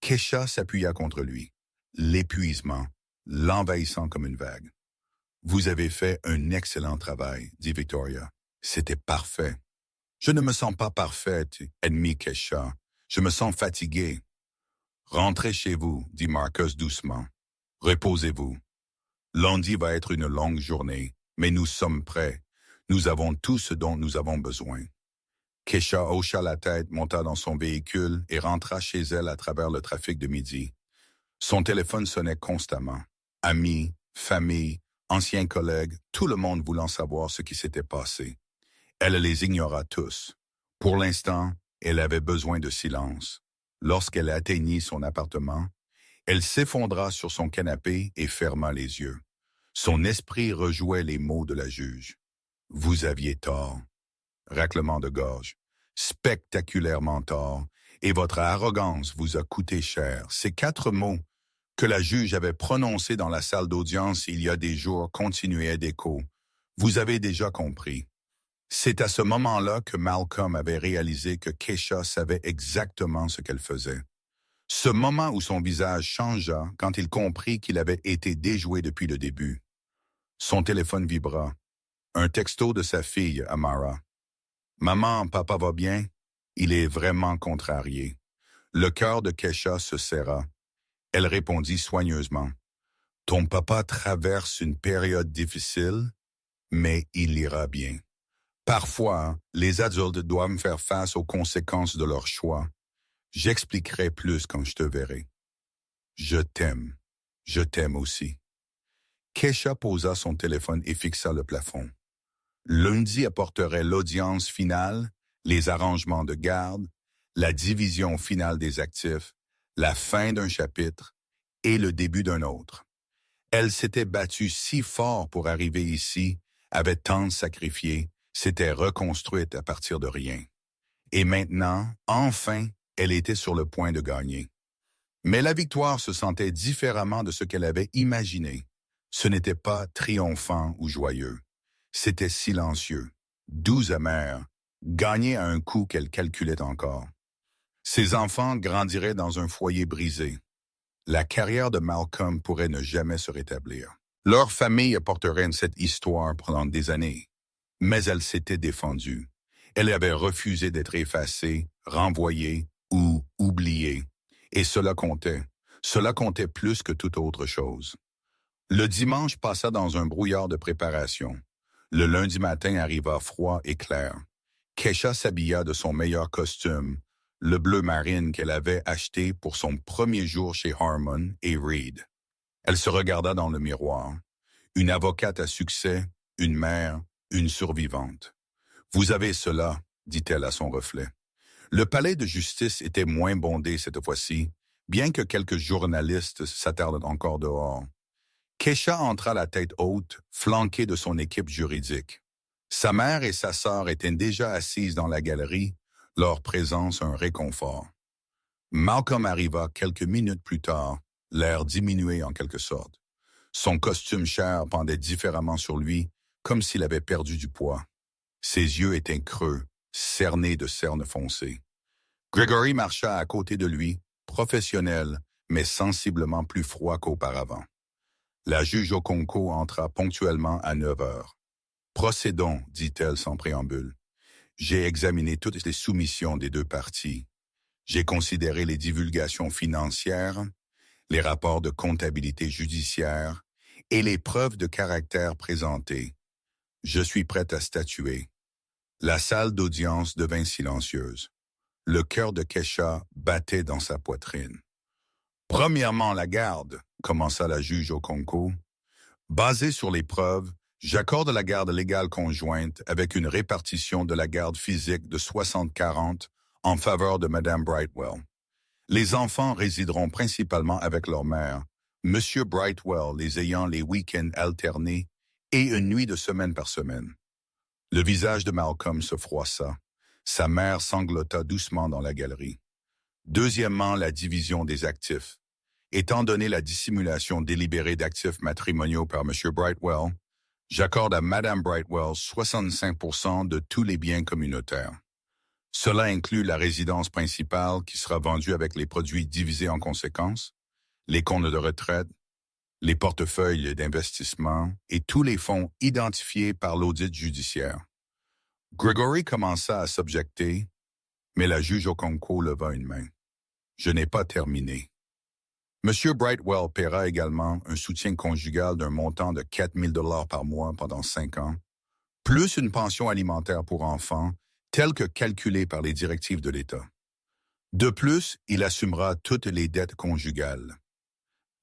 Speaker 1: Kesha s'appuya contre lui, l'épuisement, l'envahissant comme une vague. Vous avez fait un excellent travail, dit Victoria. C'était parfait. Je ne me sens pas parfaite, admit Kesha. Je me sens fatiguée. Rentrez chez vous, dit Marcus doucement. Reposez-vous. Lundi va être une longue journée, mais nous sommes prêts. Nous avons tout ce dont nous avons besoin. Kesha hocha la tête, monta dans son véhicule et rentra chez elle à travers le trafic de midi. Son téléphone sonnait constamment. Amis, famille, anciens collègues, tout le monde voulant savoir ce qui s'était passé. Elle les ignora tous. Pour l'instant, elle avait besoin de silence. Lorsqu'elle atteignit son appartement, elle s'effondra sur son canapé et ferma les yeux. Son esprit rejouait les mots de la juge. « Vous aviez tort. » Raclement de gorge. « Spectaculairement tort. Et votre arrogance vous a coûté cher. » Ces 4 mots que la juge avait prononcés dans la salle d'audience il y a des jours continuaient d'écho. Vous avez déjà compris. C'est à ce moment-là que Malcolm avait réalisé que Kesha savait exactement ce qu'elle faisait. Ce moment où son visage changea quand il comprit qu'il avait été déjoué depuis le début. Son téléphone vibra. Un texto de sa fille, Amara. « Maman, papa va bien? » Il est vraiment contrarié. Le cœur de Kesha se serra. Elle répondit soigneusement. « Ton papa traverse une période difficile, mais il ira bien. Parfois, les adultes doivent faire face aux conséquences de leurs choix. J'expliquerai plus quand je te verrai. Je t'aime. Je t'aime aussi. » Kesha posa son téléphone et fixa le plafond. Lundi apporterait l'audience finale, les arrangements de garde, la division finale des actifs, la fin d'un chapitre et le début d'un autre. Elle s'était battue si fort pour arriver ici, avait tant sacrifié, s'était reconstruite à partir de rien. Et maintenant, enfin, elle était sur le point de gagner. Mais la victoire se sentait différemment de ce qu'elle avait imaginé. Ce n'était pas triomphant ou joyeux. C'était silencieux, doux amer, gagné à un coup qu'elle calculait encore. Ses enfants grandiraient dans un foyer brisé. La carrière de Malcolm pourrait ne jamais se rétablir. Leur famille porterait cette histoire pendant des années. Mais elle s'était défendue. Elle avait refusé d'être effacée, renvoyée ou oubliée. Et cela comptait. Cela comptait plus que toute autre chose. Le dimanche passa dans un brouillard de préparation. Le lundi matin arriva froid et clair. Kesha s'habilla de son meilleur costume, le bleu marine qu'elle avait acheté pour son premier jour chez Harmon et Reed. Elle se regarda dans le miroir. Une avocate à succès, une mère, une survivante. « Vous avez cela, » dit-elle à son reflet. Le palais de justice était moins bondé cette fois-ci, bien que quelques journalistes s'attardent encore dehors. Kesha entra la tête haute, flanquée de son équipe juridique. Sa mère et sa sœur étaient déjà assises dans la galerie, leur présence un réconfort. Malcolm arriva quelques minutes plus tard, l'air diminué en quelque sorte. Son costume cher pendait différemment sur lui, comme s'il avait perdu du poids. Ses yeux étaient creux, cernés de cernes foncées. Gregory marcha à côté de lui, professionnel, mais sensiblement plus froid qu'auparavant. La juge Okonkwo entra ponctuellement à 9 heures. « Procédons, dit-elle sans préambule. J'ai examiné toutes les soumissions des 2 parties. J'ai considéré les divulgations financières, les rapports de comptabilité judiciaire et les preuves de caractère présentées. Je suis prête à statuer. » La salle d'audience devint silencieuse. Le cœur de Kesha battait dans sa poitrine. « Premièrement, la garde, » commença la juge Okonkwo. Basé sur les preuves, j'accorde la garde légale conjointe avec une répartition de la garde physique de 60-40 en faveur de Mme Brightwell. Les enfants résideront principalement avec leur mère, M. Brightwell les ayant les week-ends alternés et une nuit de semaine par semaine. Le visage de Malcolm se froissa. Sa mère sanglota doucement dans la galerie. Deuxièmement, la division des actifs. Étant donné la dissimulation délibérée d'actifs matrimoniaux par M. Brightwell, j'accorde à Mme Brightwell 65% de tous les biens communautaires. Cela inclut la résidence principale qui sera vendue avec les produits divisés en conséquence, les comptes de retraite, les portefeuilles d'investissement et tous les fonds identifiés par l'audit judiciaire. Gregory commença à s'objecter, mais la juge Okonkwo leva une main. Je n'ai pas terminé. M. Brightwell paiera également un soutien conjugal d'un montant de 4 000 $ par mois pendant 5 ans, plus une pension alimentaire pour enfants, telle que calculée par les directives de l'État. De plus, il assumera toutes les dettes conjugales.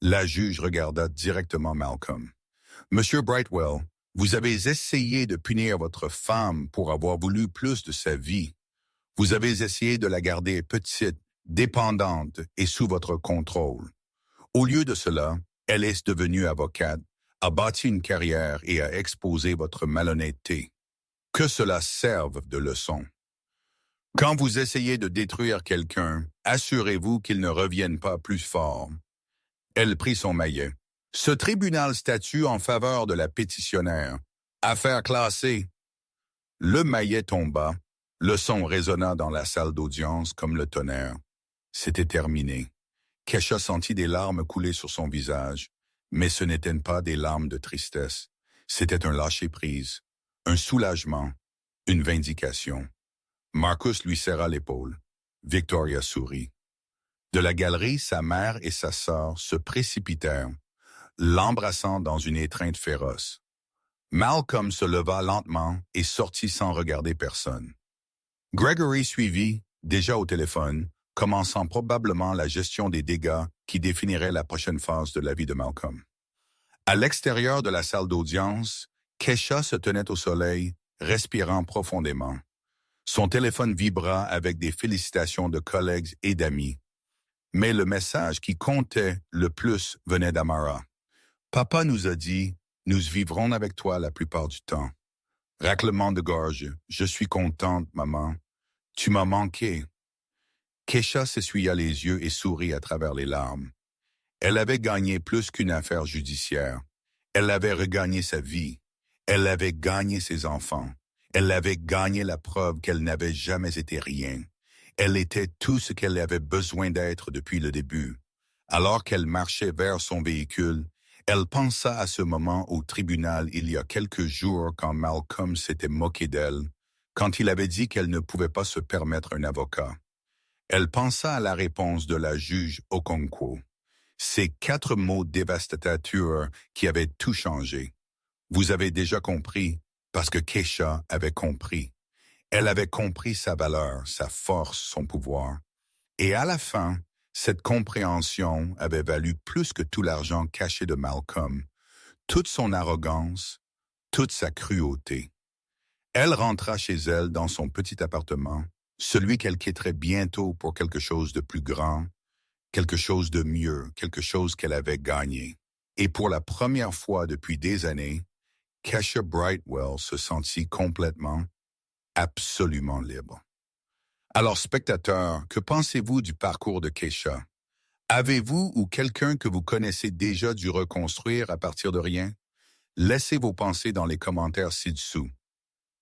Speaker 1: La juge regarda directement Malcolm. « Monsieur Brightwell, vous avez essayé de punir votre femme pour avoir voulu plus de sa vie. Vous avez essayé de la garder petite, dépendante et sous votre contrôle. Au lieu de cela, elle est devenue avocate, a bâti une carrière et a exposé votre malhonnêteté. Que cela serve de leçon. Quand vous essayez de détruire quelqu'un, assurez-vous qu'il ne revienne pas plus fort. » Elle prit son maillet. « Ce tribunal statue en faveur de la pétitionnaire. Affaire classée. » Le maillet tomba. Le son résonna dans la salle d'audience comme le tonnerre. C'était terminé. Kesha sentit des larmes couler sur son visage, mais ce n'étaient pas des larmes de tristesse. C'était un lâcher-prise, un soulagement, une vindication. Marcus lui serra l'épaule. Victoria sourit. De la galerie, sa mère et sa sœur se précipitèrent, l'embrassant dans une étreinte féroce. Malcolm se leva lentement et sortit sans regarder personne. Gregory suivit, déjà au téléphone, commençant probablement la gestion des dégâts qui définirait la prochaine phase de la vie de Malcolm. À l'extérieur de la salle d'audience, Kesha se tenait au soleil, respirant profondément. Son téléphone vibra avec des félicitations de collègues et d'amis. Mais le message qui comptait le plus venait d'Amara. « Papa nous a dit, nous vivrons avec toi la plupart du temps. » Raclement de gorge. « Je suis contente, maman. Tu m'as manqué. » Kesha s'essuya les yeux et sourit à travers les larmes. Elle avait gagné plus qu'une affaire judiciaire. Elle avait regagné sa vie. Elle avait gagné ses enfants. Elle avait gagné la preuve qu'elle n'avait jamais été rien. Elle était tout ce qu'elle avait besoin d'être depuis le début. Alors qu'elle marchait vers son véhicule, elle pensa à ce moment au tribunal il y a quelques jours quand Malcolm s'était moqué d'elle, quand il avait dit qu'elle ne pouvait pas se permettre un avocat. Elle pensa à la réponse de la juge Okonkwo. Ces 4 mots dévastateurs qui avaient tout changé. Vous avez déjà compris, parce que Kesha avait compris. Elle avait compris sa valeur, sa force, son pouvoir. Et à la fin, cette compréhension avait valu plus que tout l'argent caché de Malcolm, toute son arrogance, toute sa cruauté. Elle rentra chez elle dans son petit appartement, celui qu'elle quitterait bientôt pour quelque chose de plus grand, quelque chose de mieux, quelque chose qu'elle avait gagné. Et pour la première fois depuis des années, Kesha Brightwell se sentit complètement, absolument libre. Alors, spectateurs, que pensez-vous du parcours de Kesha? Avez-vous ou quelqu'un que vous connaissez déjà dû reconstruire à partir de rien? Laissez vos pensées dans les commentaires ci-dessous.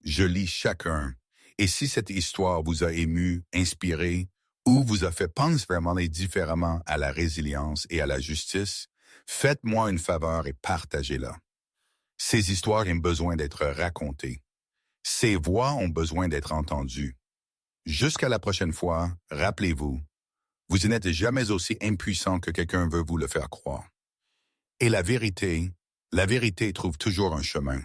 Speaker 1: Je lis chacun. Et si cette histoire vous a ému, inspiré, ou vous a fait penser vraiment différemment à la résilience et à la justice, faites-moi une faveur et partagez-la. Ces histoires ont besoin d'être racontées. Ces voix ont besoin d'être entendues. Jusqu'à la prochaine fois, rappelez-vous, vous n'êtes jamais aussi impuissant que quelqu'un veut vous le faire croire. Et la vérité trouve toujours un chemin.